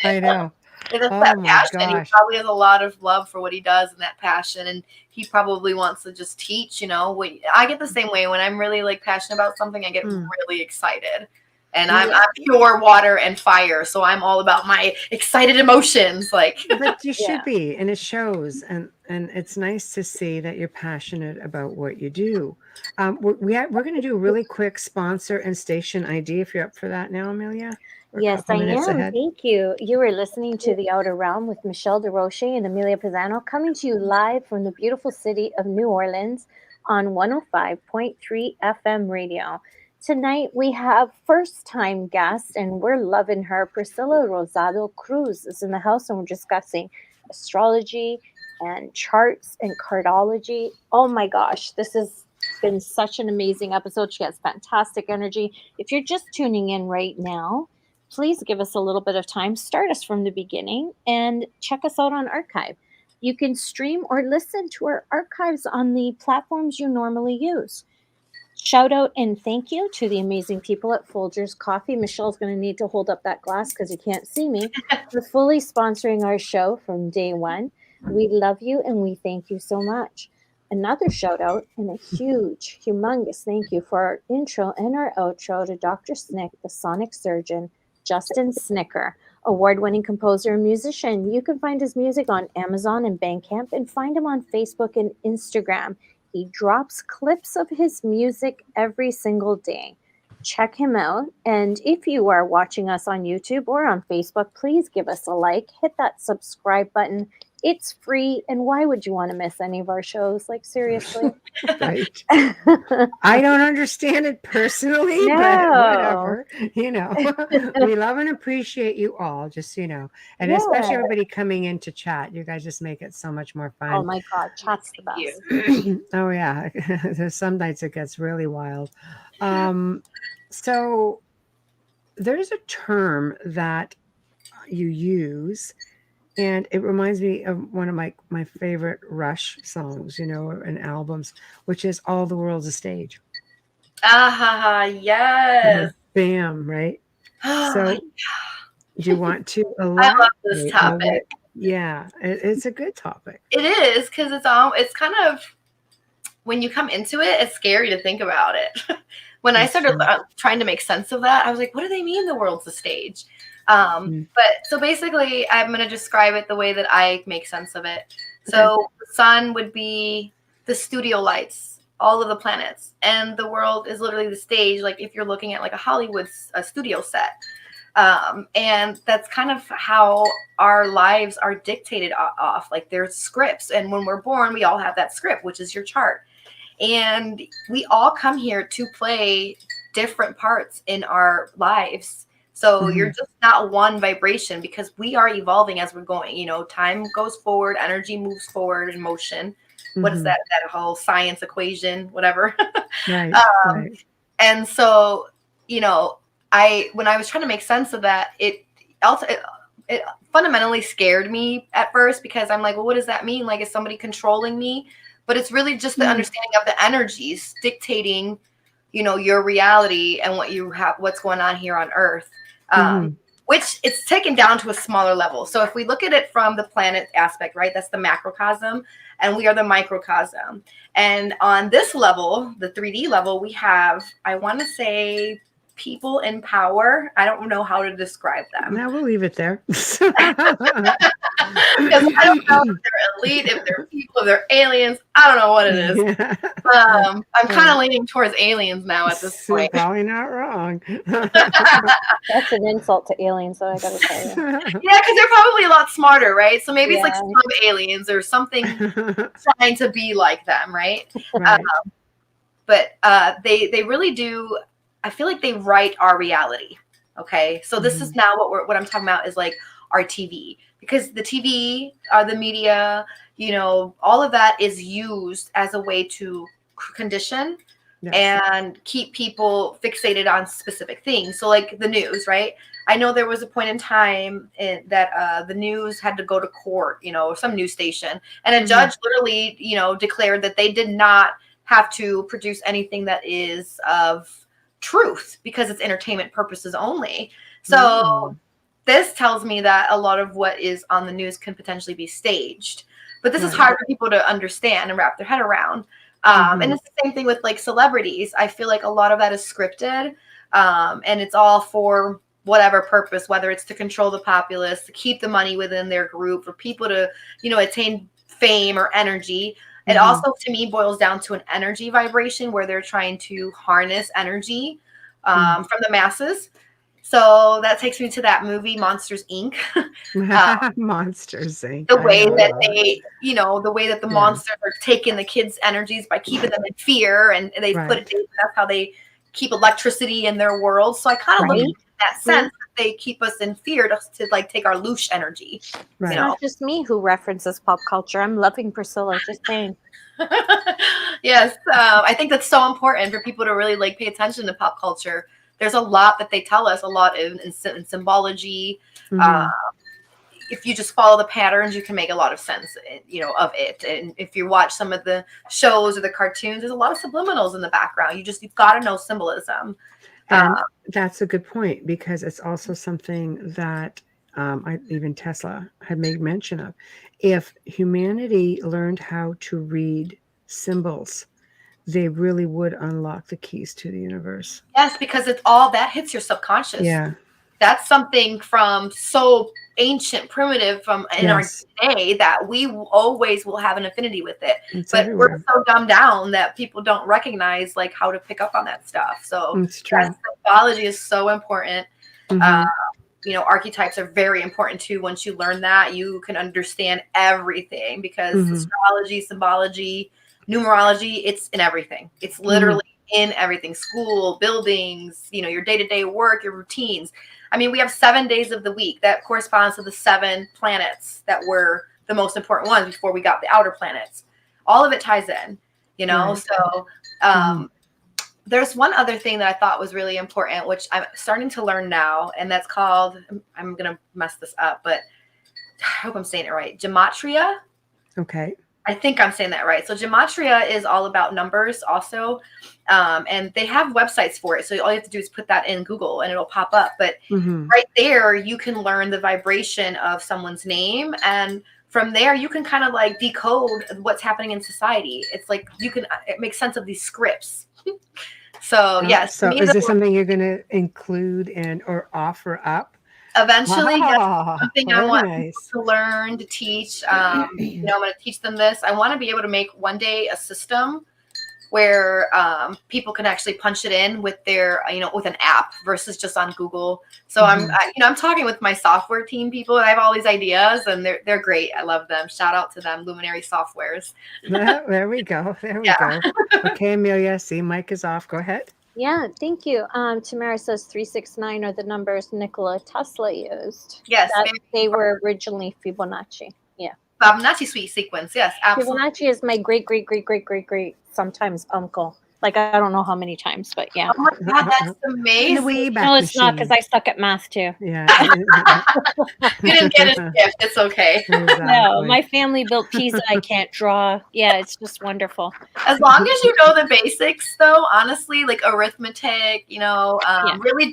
I know. And that's that passion. Gosh. He probably has a lot of love for what he does and that passion, and he probably wants to just teach. I get the same way when I'm really like passionate about something. I get really excited, and I'm pure water and fire, so I'm all about my excited emotions. Like, but you should be, and it shows. And it's nice to see that you're passionate about what you do. We're going to do a really quick sponsor and station ID if you're up for that now, Amelia. Yes, I am. Thank you. You are listening to The Outer Realm with Michelle DeRoche and Amelia Pisano, coming to you live from the beautiful city of New Orleans on 105.3 FM radio. Tonight we have first-time guest, and we're loving her. Priscilla Rosado-Cruz is in the house, and we're discussing astrology and charts and cardology. Oh my gosh, this has been such an amazing episode. She has fantastic energy. If you're just tuning in right now, please give us a little bit of time. Start us from the beginning and check us out on archive. You can stream or listen to our archives on the platforms you normally use. Shout out and thank you to the amazing people at Folgers Coffee. Michelle's going to need to hold up that glass because you can't see me. For fully sponsoring our show from day one. We love you and we thank you so much. Another shout out and a huge, humongous thank you for our intro and our outro to Dr. Snick, the sonic surgeon, Justin Snicker, award-winning composer and musician. You can find his music on Amazon and Bandcamp and find him on Facebook and Instagram. He drops clips of his music every single day. Check him out. And if you are watching us on YouTube or on Facebook, please give us a like. Hit that subscribe button. It's free. And why would you want to miss any of our shows? Like, seriously. Right. I don't understand it personally, but whatever. We love and appreciate you all, just, and especially everybody coming in to chat. You guys just make it so much more fun. Oh my God. Chat's the best. Oh yeah. There's some nights it gets really wild. So there's a term that you use, and it reminds me of one of my favorite Rush songs, and albums, which is All the World's a Stage. Yes. Bam, right? So do you want to I love this elaborate on topic. yeah, it's a good topic. It is, because it's kind of, when you come into it, it's scary to think about it. When I started trying to make sense of that, I was like, what do they mean the world's a stage? But so basically, I'm going to describe it the way that I make sense of it. So the sun would be the studio lights, all of the planets, and the world is literally the stage. Like if you're looking at like a Hollywood studio set. And that's kind of how our lives are dictated off. Like there's scripts. And when we're born, we all have that script, which is your chart. And we all come here to play different parts in our lives. So you're just not one vibration, because we are evolving as we're going. You know, time goes forward, energy moves forward in motion. What is that whole science equation, whatever. Right. And so, you know, when I was trying to make sense of that, it fundamentally scared me at first, because I'm like, well, what does that mean? Like, is somebody controlling me? But it's really just the understanding of the energies dictating, you know, your reality and what's going on here on Earth, which it's taken down to a smaller level. So if we look at it from the planet aspect, right, that's the macrocosm, and we are the microcosm. And on this level, the 3D level, we have, I want to say, people in power. I don't know how to describe them. Now we'll leave it there. Because I don't know if they're elite, if they're people, if they're aliens. I don't know what it is. I'm kind of leaning towards aliens now at this point. Probably not wrong. That's an insult to aliens, so I gotta tell you. Yeah, because they're probably a lot smarter, right? So maybe it's like some aliens or something trying to be like them, right? But they really do. I feel like they write our reality. Okay, so this is now what I'm talking about is like our TV, because the TV, the media, you know, all of that is used as a way to condition and keep people fixated on specific things. So like the news, right? I know there was a point in time that the news had to go to court, you know, some news station, and a judge literally, you know, declared that they did not have to produce anything that is of truth, because it's entertainment purposes only. So this tells me that a lot of what is on the news can potentially be staged, but this is hard for people to understand and wrap their head around. And it's the same thing with like celebrities. I feel like a lot of that is scripted, and it's all for whatever purpose, whether it's to control the populace, to keep the money within their group, for people to, you know, attain fame or energy. It also, to me, boils down to an energy vibration where they're trying to harness energy from the masses. So that takes me to that movie, Monsters, Inc. Monsters, Inc. The way that they, you know, the way that the monsters are taking the kids' energies by keeping them in fear, and they put it, that's how they keep electricity in their world. So I kind of look at that sense that they keep us in fear to like take our loose energy. It's not just me who references pop culture. I'm loving Priscilla, just saying. Yes, I think that's so important for people to really like pay attention to pop culture. There's a lot that they tell us, a lot in symbology. If you just follow the patterns, you can make a lot of sense, you know, of it. And if you watch some of the shows or the cartoons, there's a lot of subliminals in the background. You've got to know symbolism. And that's a good point, because it's also something that even Tesla had made mention of. If humanity learned how to read symbols, they really would unlock the keys to the universe. Yes, because it's all that hits your subconscious. Yeah. That's something from so ancient, primitive from in our day that we always will have an affinity with it. But we're so dumbed down that people don't recognize like how to pick up on that stuff. So that symbology is so important. You know, archetypes are very important too. Once you learn that, you can understand everything, because astrology, symbology, numerology, it's in everything. It's literally in everything. School, buildings, you know, your day-to-day work, your routines. I mean, we have 7 days of the week that corresponds to the 7 planets that were the most important ones before we got the outer planets. All of it ties in, you know? So there's one other thing that I thought was really important, which I'm starting to learn now, and that's called, I'm going to mess this up, but I hope I'm saying it right, gematria. Okay. I think I'm saying that right. So gematria is all about numbers also. And they have websites for it. So all you have to do is put that in Google and it'll pop up. But right there, you can learn the vibration of someone's name. And from there, you can kind of like decode what's happening in society. It's like it makes sense of these scripts. So yes. So is this something you're going to include or offer up? Eventually, wow. Something I want people to learn, to teach. I'm going to teach them this. I want to be able to make one day a system where people can actually punch it in with their, with an app versus just on Google. So I'm talking with my software team people. I have all these ideas, and they're great. I love them. Shout out to them, Luminary Softwares. There we go. There we go. Okay, Amelia. See, Mike is off. Go ahead. Yeah, thank you. Tamara says 369 are the numbers Nikola Tesla used. Yes. They were originally Fibonacci. Yeah. Fibonacci sequence. Yes, absolutely. Fibonacci is my great, sometimes uncle. Like, I don't know how many times, but yeah. Oh my God, that's amazing. No, it's not, because I suck at math too. Yeah. You didn't get his gift. It's okay. Exactly. No, my family built Pisa. I can't draw. Yeah, it's just wonderful. As long as you know the basics, though, honestly, like arithmetic, really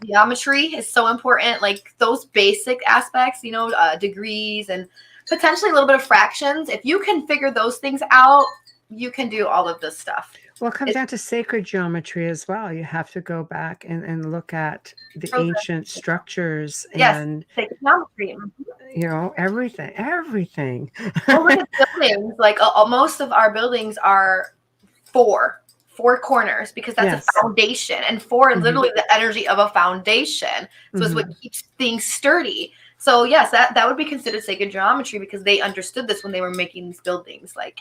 geometry is so important. Like those basic aspects, degrees and potentially a little bit of fractions. If you can figure those things out, you can do all of this stuff. Well, it comes down to sacred geometry as well. You have to go back and look at the ancient structures and sacred geometry. Everything. Well, look at buildings. Like most of our buildings are four corners, because that's a foundation, and four is literally the energy of a foundation. So it's what keeps things sturdy. So yes, that would be considered sacred geometry, because they understood this when they were making these buildings. Like,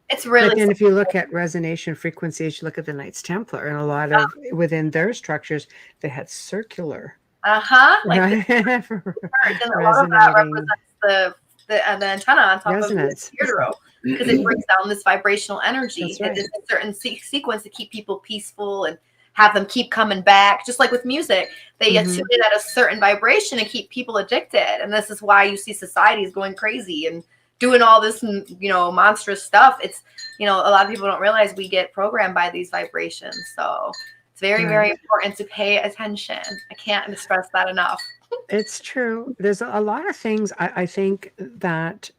it's really. And if you look at resonation frequencies, you look at the Knights Templar, and a lot of within their structures, they had circular. Like right? and a lot of that represents the antenna on top resonance. Of the eardrum, because it brings down this vibrational energy. That's right. It's a certain sequence to keep people peaceful and have them keep coming back. Just like with music, they attune it at a certain vibration and keep people addicted. And this is why you see societies going crazy and doing all this, monstrous stuff. It's, a lot of people don't realize we get programmed by these vibrations. So it's very, very important to pay attention. I can't stress that enough. It's true. There's a lot of things I think that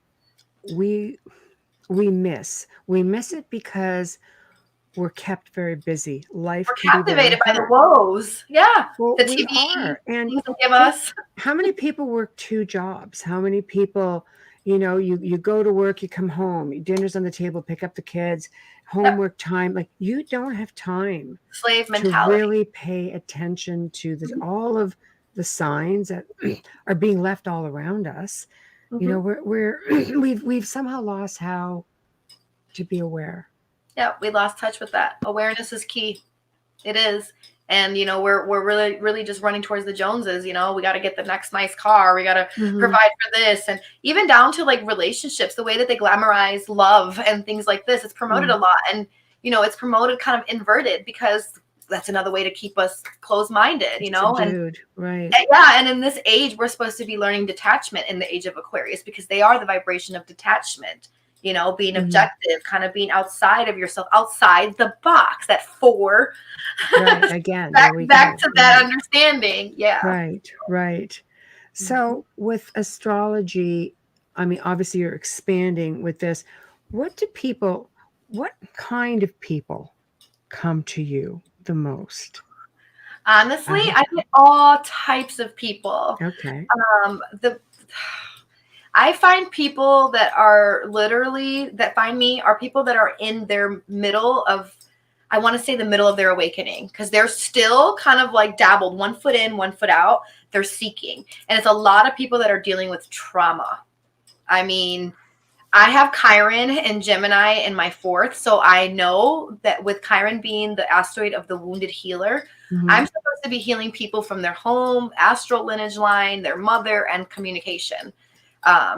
we miss. We miss it because we're kept very busy. Life we're captivated by the woes. Yeah. Well, the TV and give us. How many people work 2 jobs? How many people, you go to work, you come home, dinner's on the table, pick up the kids, homework time. Like, you don't have time slave mentality to really pay attention to all of the signs that are being left all around us. We've somehow lost how to be aware. Yeah, we lost touch with that. Awareness is key. It is. And, we're really, really just running towards the Joneses. We got to get the next nice car. We got to provide for this. And even down to like relationships, the way that they glamorize love and things like this, it's promoted a lot. And, it's promoted kind of inverted, because that's another way to keep us closed-minded, right. And in this age, we're supposed to be learning detachment in the age of Aquarius, because they are the vibration of detachment. Being objective, kind of being outside of yourself, outside the box, that 4. Right, again. back to that understanding. Yeah. Right. So with astrology, I mean, obviously you're expanding with this. What kind of people come to you the most? Honestly, I get all types of people. Okay. I find people that find me are people that are in their middle of, I want to say the middle of their awakening, because they're still kind of like dabbled, 1 foot in, 1 foot out. They're seeking. And it's a lot of people that are dealing with trauma. I mean, I have Chiron and Gemini in my 4th. So I know that with Chiron being the asteroid of the wounded healer, I'm supposed to be healing people from their home, astral lineage line, their mother, and communication.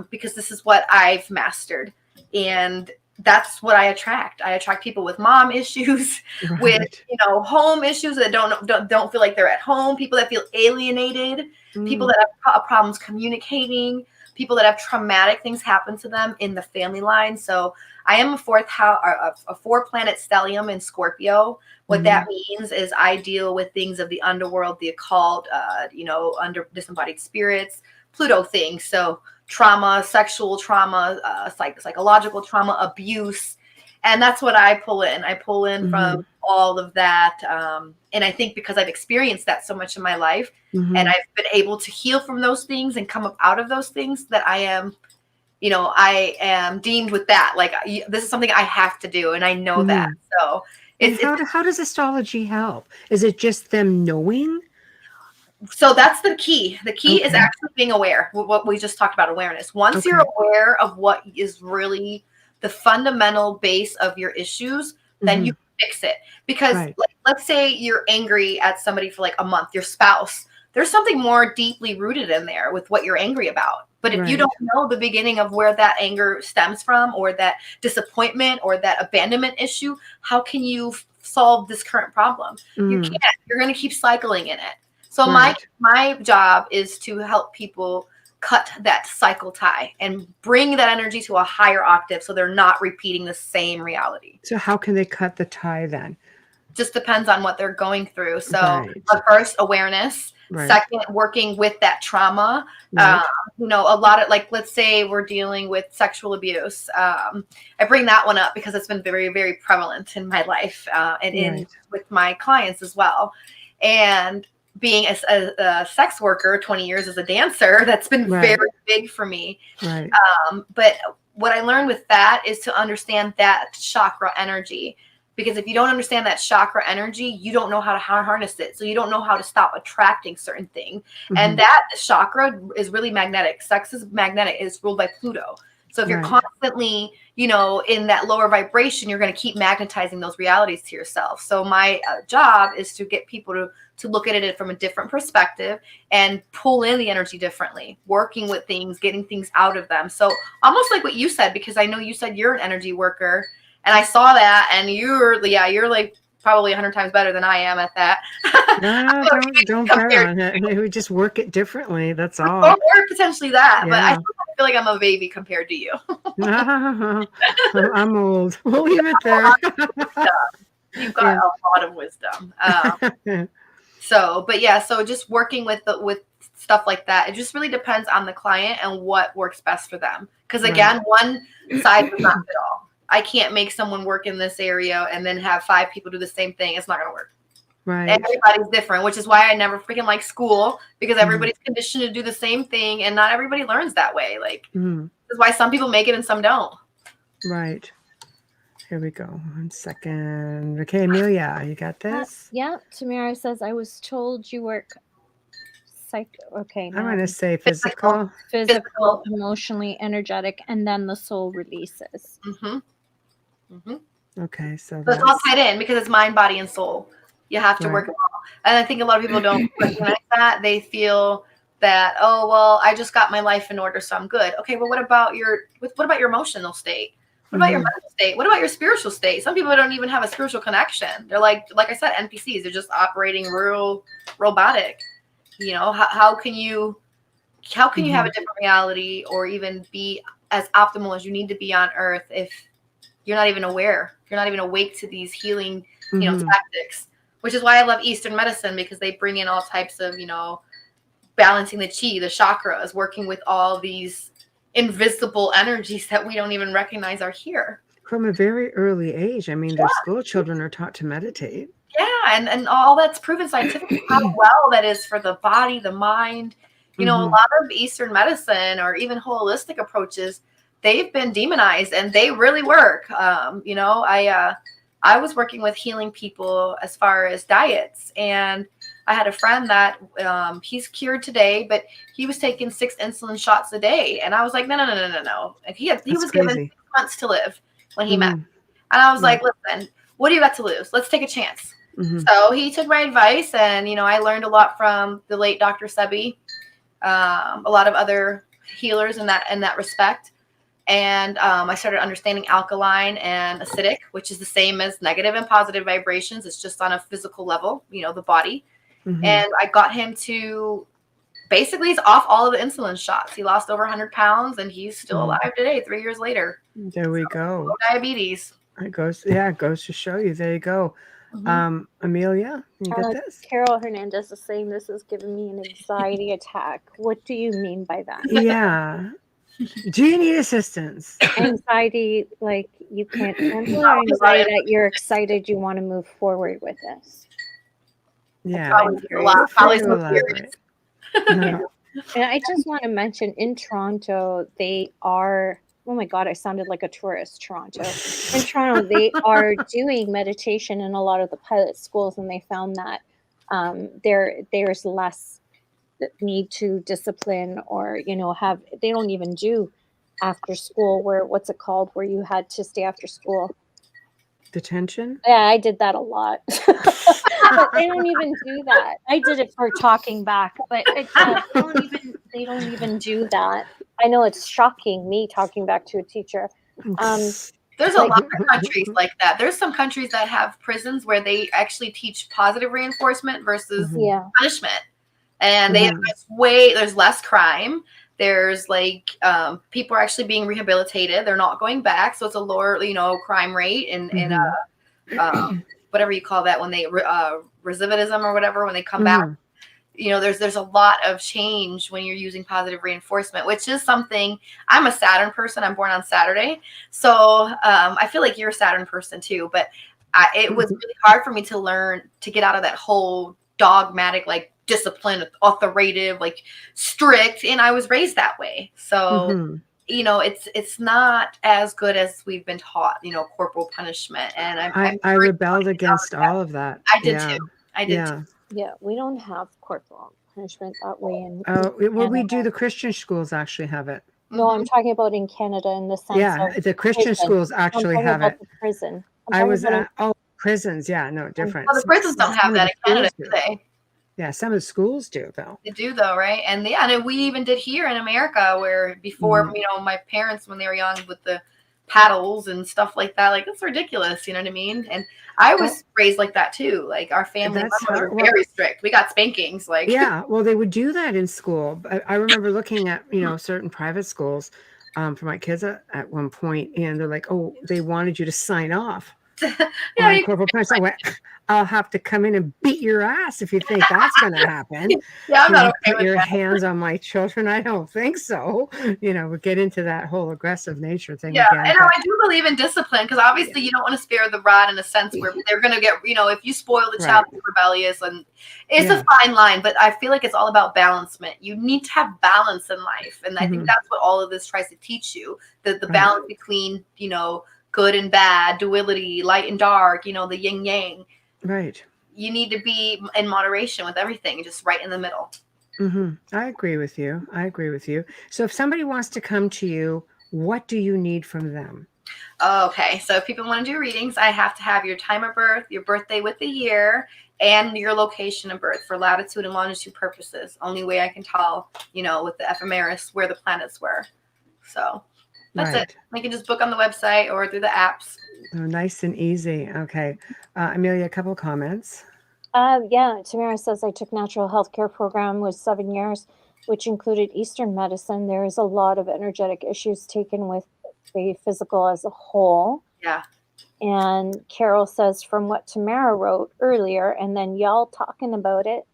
Because this is what I've mastered, and that's what I attract. I attract people with mom issues, with home issues that don't feel like they're at home. People that feel alienated, people that have problems communicating, people that have traumatic things happen to them in the family line. So I am a a 4-planet stellium in Scorpio. What that means is I deal with things of the underworld, the occult, under disembodied spirits, Pluto things. So trauma, sexual trauma, psychological trauma, abuse. And that's what I pull in. I pull in from all of that. And I think because I've experienced that so much in my life and I've been able to heal from those things and come up out of those things, that I am deemed with that. Like, this is something I have to do. And I know that. So how does astrology help? Is it just them knowing? So that's the key. The key is actually being aware. What we just talked about, awareness. Once you're aware of what is really the fundamental base of your issues, then you fix it. Because let's say you're angry at somebody for like a month, your spouse. There's something more deeply rooted in there with what you're angry about. But if you don't know the beginning of where that anger stems from, or that disappointment or that abandonment issue, how can you solve this current problem? You can't. You're going to keep cycling in it. So my job is to help people cut that cycle tie and bring that energy to a higher octave so they're not repeating the same reality. So how can they cut the tie then? Just depends on what they're going through. So first, awareness. Second, working with that trauma. A lot of, like, let's say we're dealing with sexual abuse. I bring that one up because it's been very, very prevalent in my life and with my clients as well. And being a sex worker, 20 years as a dancer, that's been very big for me. But what I learned with that is to understand that chakra energy. Because if you don't understand that chakra energy, you don't know how to harness it. So you don't know how to stop attracting certain things. And that chakra is really magnetic. Sex is magnetic. It's ruled by Pluto. So if you're constantly, in that lower vibration, you're going to keep magnetizing those realities to yourself. So my job is to get people to look at it from a different perspective and pull in the energy differently, working with things, getting things out of them. So almost like what you said, because I know you said you're an energy worker. And I saw that, and you're like probably 100 times better than I am at that. No, don't brag on it. We just work it differently. That's all. Or potentially that, but I feel like I'm a baby compared to you. I'm old. We'll leave it there. You've got a lot of wisdom. So just working with stuff like that, it just really depends on the client and what works best for them. Because again, one size does not fit all. I can't make someone work in this area and then have 5 people do the same thing. It's not going to work. Everybody's different, which is why I never freaking like school, because everybody's conditioned to do the same thing, and not everybody learns that way. Like, this is why some people make it and some don't. Right. Here we go. 1 second. Okay, Amelia, you got this? Tamara says, I was told you work I'm going to say physical, emotionally, energetic, and then the soul releases. Okay, so it's all tied in because it's mind, body, and soul. You have to work it all. And I think a lot of people don't recognize that. They feel that, oh, well, I just got my life in order, so I'm good. Okay, well, what about your emotional state? What about your mental state? What about your spiritual state? Some people don't even have a spiritual connection. They're like I said, NPCs. They're just operating real robotic. How can you have a different reality or even be as optimal as you need to be on Earth if you're not even aware? If you're not even awake to these healing, tactics, which is why I love Eastern medicine, because they bring in all types of, balancing the chi, the chakras, working with all these invisible energies that we don't even recognize are here. From a very early age. I mean, their school children are taught to meditate. Yeah, and all that's proven scientifically how well that is for the body, the mind. A lot of Eastern medicine or even holistic approaches, they've been demonized and they really work. I was working with healing people as far as diets, and I had a friend that he's cured today, but he was taking 6 insulin shots a day, and I was like, no. And he was given 6 months to live when he met, and I was like, listen, what do you got to lose? Let's take a chance. So he took my advice, and I learned a lot from the late Dr. Sebi, a lot of other healers in that respect. And I started understanding alkaline and acidic, which is the same as negative and positive vibrations. It's just on a physical level, the body. And I got him to basically he's off all of the insulin shots. He lost over 100 pounds and he's still alive today, 3 years later. There we go. No diabetes. It goes to show you. There you go. Amelia, you get this? Carol Hernandez is saying this is giving me an anxiety attack. What do you mean by that? Yeah. Do you need assistance? Anxiety, like you can't handle, or anxiety that you're excited you want to move forward with this? Yeah. Probably some elaborate. No. And I just want to mention in Toronto, they are, oh my God, I sounded like a tourist, Toronto. In Toronto, they are doing meditation in a lot of the pilot schools, and they found that there's less need to discipline or, they don't even do after school what's it called, where you had to stay after school. Detention? Yeah, I did that a lot. But they don't even do that. I did it for talking back, but they don't even do that. I know it's shocking, me talking back to a teacher. There's a lot of countries like that. There's some countries that have prisons where they actually teach positive reinforcement versus punishment. And there's less crime. There's like people are actually being rehabilitated. They're not going back. So it's a lower, crime rate and whatever you call that when they recidivism or whatever, when they come back. There's a lot of change when you're using positive reinforcement, which is something. I'm a Saturn person. I'm born on Saturday. So I feel like you're a Saturn person too. But it was really hard for me to learn to get out of that whole dogmatic, like discipline, authoritative, like strict. And I was raised that way. So, it's not as good as we've been taught, corporal punishment. And I rebelled against all of that. I did too. I did too. Yeah, we don't have corporal punishment that way. We do. The Christian schools actually have it. No, I'm talking about in Canada in the sense of the Christian schools actually have it. The prison. I was at prisons. Yeah, no, different. Well, the prisons don't have that in Canada, do they? Yeah, some of the schools do, though. They do, though, right? And and we even did here in America, where before, my parents, when they were young, with the paddles and stuff like that, like, that's ridiculous, you know what I mean? And I was raised like that too. Like, our family were very strict. We got spankings, like. Yeah, well, they would do that in school. I remember looking at certain private schools for my kids at one point, and they're like, oh, they wanted you to sign off. Corporal punishment. I went, I'll have to come in and beat your ass if you think that's going to happen. I'm not okay put with your that. hands on my children. I don't think so. We get into that whole aggressive nature thing. Yeah, again, and I do believe in discipline, because obviously you don't want to spare the rod in a sense where they're going to get, if you spoil the child, they're rebellious, and it's a fine line. But I feel like it's all about balancement. You need to have balance in life, and I think that's what all of this tries to teach you: the balance between good and bad, duality, light and dark, the yin yang. Right. You need to be in moderation with everything, just right in the middle. I agree with you. So if somebody wants to come to you, what do you need from them? Okay. So if people want to do readings, I have to have your time of birth, your birthday with the year, and your location of birth for latitude and longitude purposes. Only way I can tell, with the ephemeris where the planets were. So that's it. They can just book on the website or through the apps. Oh, nice and easy. Okay. Amelia, a couple of comments. Tamara says, I took natural healthcare program with 7 years, which included Eastern medicine. There is a lot of energetic issues taken with the physical as a whole. Yeah. And Carol says, from what Tamara wrote earlier, and then y'all talking about it,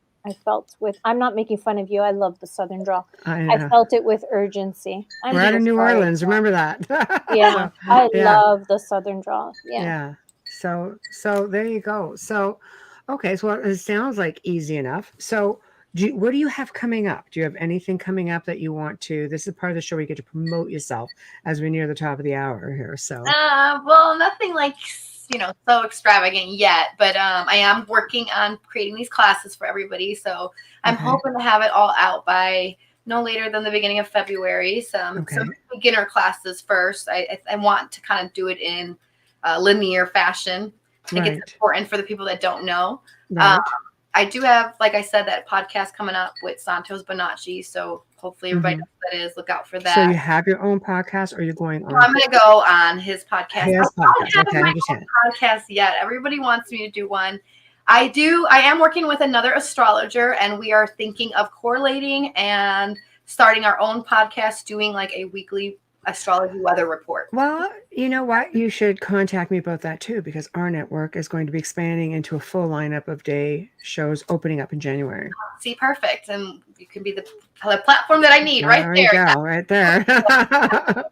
I'm not making fun of you. I love the Southern drawl. I felt it with urgency. We're out of New Orleans. Remember that. Yeah. I love the Southern drawl. Yeah. So there you go. So, okay. So it sounds like easy enough. So what do you have coming up? Do you have anything coming up that you want to, this is part of the show where you get to promote yourself as we near the top of the hour here. So, well, nothing like, so extravagant yet, but I am working on creating these classes for everybody. So I'm hoping to have it all out by no later than the beginning of February. Some beginner classes first. I want to kind of do it in linear fashion. I think it's important for the people that don't know. Right. I do have, like I said, that podcast coming up with Santos Bonacci. So hopefully everybody knows what that is. Look out for that. So you have your own podcast, or you're going on? No, I'm going to go on his podcast. His podcast. I don't have my own podcast yet. Everybody wants me to do one. I am working with another astrologer, and we are thinking of correlating and starting our own podcast, doing like a weekly astrology weather report. Well, you know what? You should contact me about that too, because our network is going to be expanding into a full lineup of day shows opening up in January. See, perfect. And you can be the platform that I need right There there. you go, right there. Okay.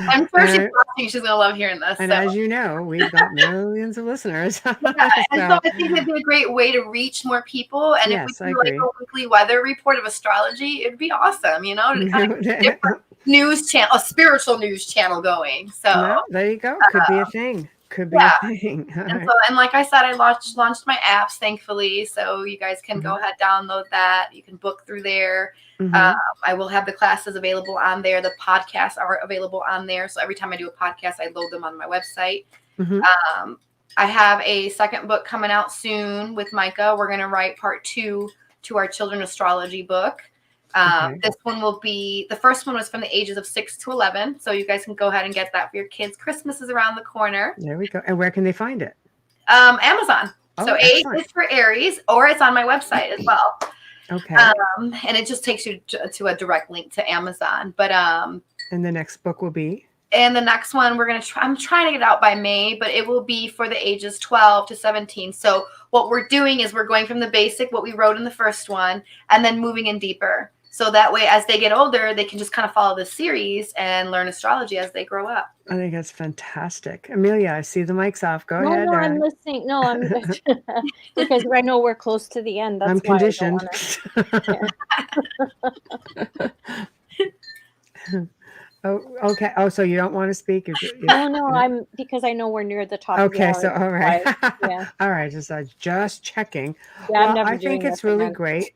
I'm sure she's watching. She's going to love hearing this. And as you know, we've got millions of listeners. Yeah, and so I think it'd be a great way to reach more people. And Yes, if we do like a weekly weather report of astrology, it'd be awesome, you know, to kind of different news channel, a spiritual news channel going. So well, there you go. Could be a thing. Could be yeah. a thing. And like I said, I launched my apps, thankfully. So you guys can go ahead, download that. You can book through there. I will have the classes available on there. The podcasts are available on there. So every time I do a podcast, I load them on my website. I have a second book coming out soon with Micah. We're going to write part 2 to our children astrology book. This one will be, the first one was from the ages of 6 to 11. So you guys can go ahead and get that for your kids. Christmas is around the corner. There we go. And where can they find it? Amazon. Oh, so excellent. A is for Aries, or it's on my website as well. Okay. And it just takes you to a direct link to Amazon. But and the next book will be? And the next one I'm trying to get it out by May, but it will be for the ages 12 to 17. So what we're doing is we're going from the basic, what we wrote in the first one, and then moving in deeper. So that way, as they get older, they can just kind of follow this series and learn astrology as they grow up. I think that's fantastic. Amelia, I see the mic's off. Go ahead. No, I'm listening. No, I'm because I know we're close to the end. That's I'm why conditioned. Oh, okay. Oh, so you don't want to speak? No, I'm because I know we're near the top. Okay, of the so hour. all right. Yeah. All right, just checking. Yeah, well, I think it's really great.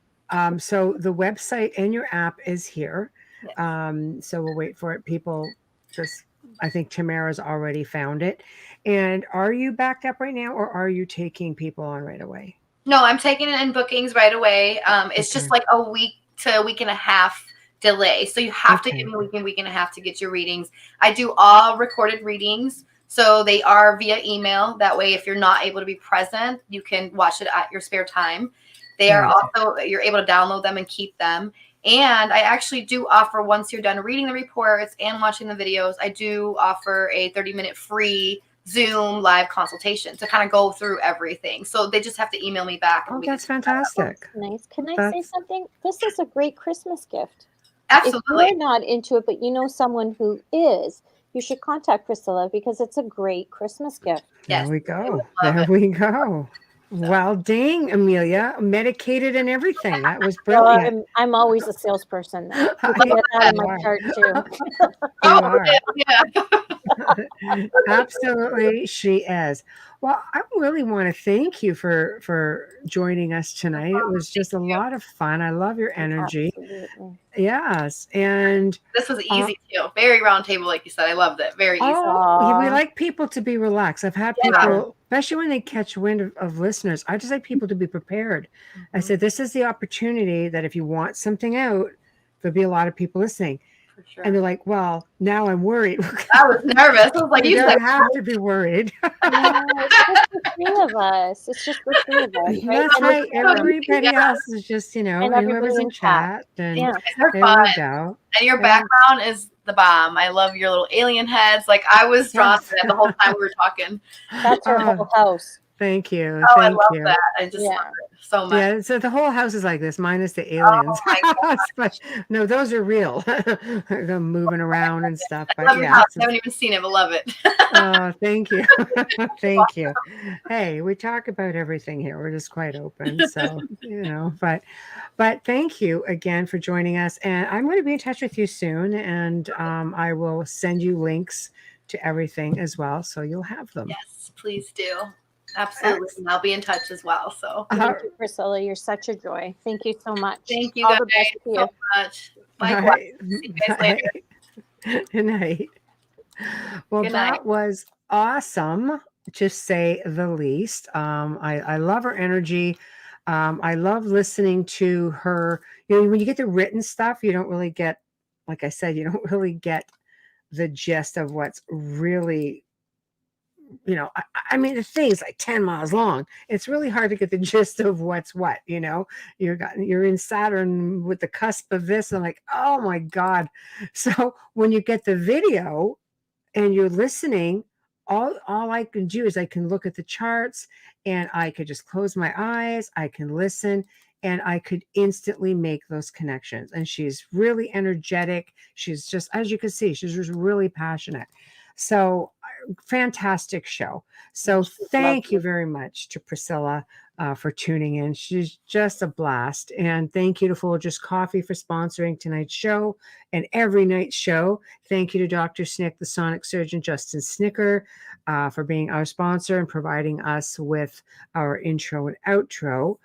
So the website and your app is here. Yes. So we'll wait for it. People just, I think Tamara's already found it. And are you backed up right now, or are you taking people on right away? No, I'm taking it in bookings right away. It's just like a week to a week and a half delay. So you have to give me a week and a half to get your readings. I do all recorded readings. So they are via email. That way, if you're not able to be present, you can watch it at your spare time. They are also, you're able to download them and keep them. And I actually do offer, once you're done reading the reports and watching the videos, I do offer a 30-minute free Zoom live consultation to kind of go through everything. So they just have to email me back. Oh, that's fantastic. Nice. Can I say something? This is a great Christmas gift. Absolutely. If you're not into it, but you know someone who is, you should contact Priscilla because it's a great Christmas gift. There we go. There we go. Well, dang, Amelia, medicated and everything. That was brilliant. Well, I'm always a salesperson. You can get that in my chart too. You are. Absolutely, she is. Well, I really want to thank you for joining us tonight. It was just a lot of fun. I love your energy. Absolutely. Yes, and this was easy too. Very round table, like you said. I loved it. Very easy. We like people to be relaxed. I've had people, especially when they catch wind of listeners, I just like people to be prepared. I said, this is the opportunity that if you want something out, there'll be a lot of people listening. Sure. And they're like, well, now I'm worried. I was nervous. I was like, you don't have to be worried. No, it's just the three of us. It's just the three of us. Right? That's right. Everybody else is just, whoever's in chat. And they're fun. And your background is the bomb. I love your little alien heads. Like, I was drawn to that the whole time we were talking. That's our whole house. Thank you. Oh, Thank I love you. that. I just love it so much. Yeah, so the whole house is like this, minus the aliens. But no, those are real. They're moving around and stuff. But I haven't even seen it, but love it. Oh, thank you. Thank you. Hey, we talk about everything here. We're just quite open. So, but thank you again for joining us. And I'm going to be in touch with you soon. And I will send you links to everything as well. So you'll have them. Yes, please do. Absolutely. And I'll be in touch as well. So thank you, Priscilla. You're such a joy. Thank you so much. Thank you guys so much. Likewise. See you guys later. Good night. Well, that was awesome, to say the least. I love her energy. I love listening to her. When you get the written stuff, you don't really get, like I said, you don't really get the gist of what's really you know, I mean, the thing's like 10 miles long. It's really hard to get the gist of what's what, you know. You're in Saturn with the cusp of this. I'm like, oh my God. So when you get the video and you're listening, all I can do is I can look at the charts and I could just close my eyes, I can listen, and I could instantly make those connections. And she's really energetic. She's just, as you can see, she's just really passionate. So fantastic show. So thank you very much to Priscilla for tuning in. She's just a blast. And thank you to Folgers Coffee for sponsoring tonight's show and every night's show. Thank you to Dr. Snick, the sonic surgeon, Justin Snicker, for being our sponsor and providing us with our intro and outro.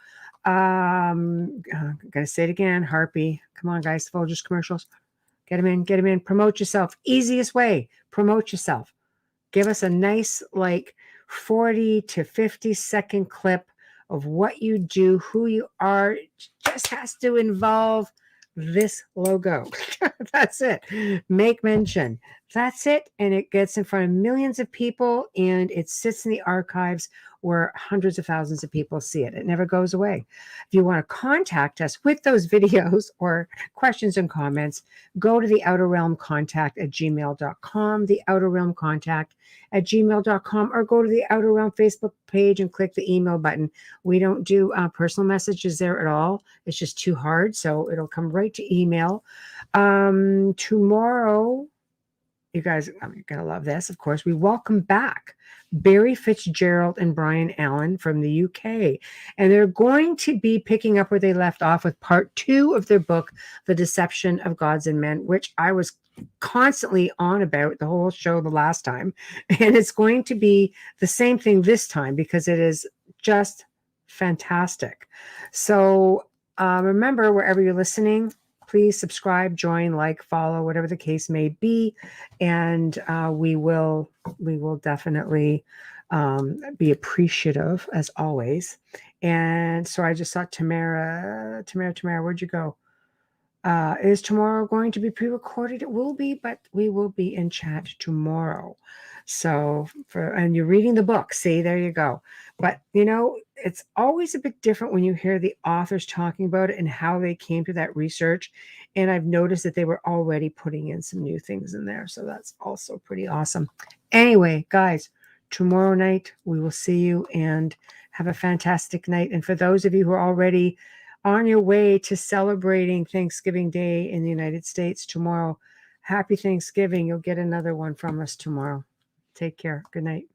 Gotta say it again, Harpy. Come on, guys, Folgers commercials. Get them in. Promote yourself. Easiest way, promote yourself. Give us a nice, like 40 to 50-second clip of what you do, who you are. It just has to involve this logo. That's it. Make mention. That's it. And it gets in front of millions of people and it sits in the archives where hundreds of thousands of people see it. It never goes away. If you want to contact us with those videos or questions and comments, go to theouterrealmcontact@gmail.com, theouterrealmcontact@gmail.com, or go to the Outer Realm Facebook page and click the email button. We don't do personal messages there at all. It's just too hard. So it'll come right to email. Tomorrow, you guys, you're going to love this. Of course, we welcome back Barry Fitzgerald and Brian Allen from the UK. And they're going to be picking up where they left off with part 2 of their book, The Deception of Gods and Men, which I was constantly on about the whole show the last time. And it's going to be the same thing this time because it is just fantastic. So remember, wherever you're listening, please subscribe, join, like, follow, whatever the case may be. And we will definitely be appreciative as always. And so I just saw Tamara, where'd you go? Is tomorrow going to be pre-recorded? It will be, but we will be in chat tomorrow. So and you're reading the book. See, there you go. But you know, it's always a bit different when you hear the authors talking about it and how they came to that research. And I've noticed that they were already putting in some new things in there. So that's also pretty awesome. Anyway, guys, tomorrow night we will see you and have a fantastic night. And for those of you who are already on your way to celebrating Thanksgiving Day in the United States tomorrow, happy Thanksgiving. You'll get another one from us tomorrow. Take care. Good night.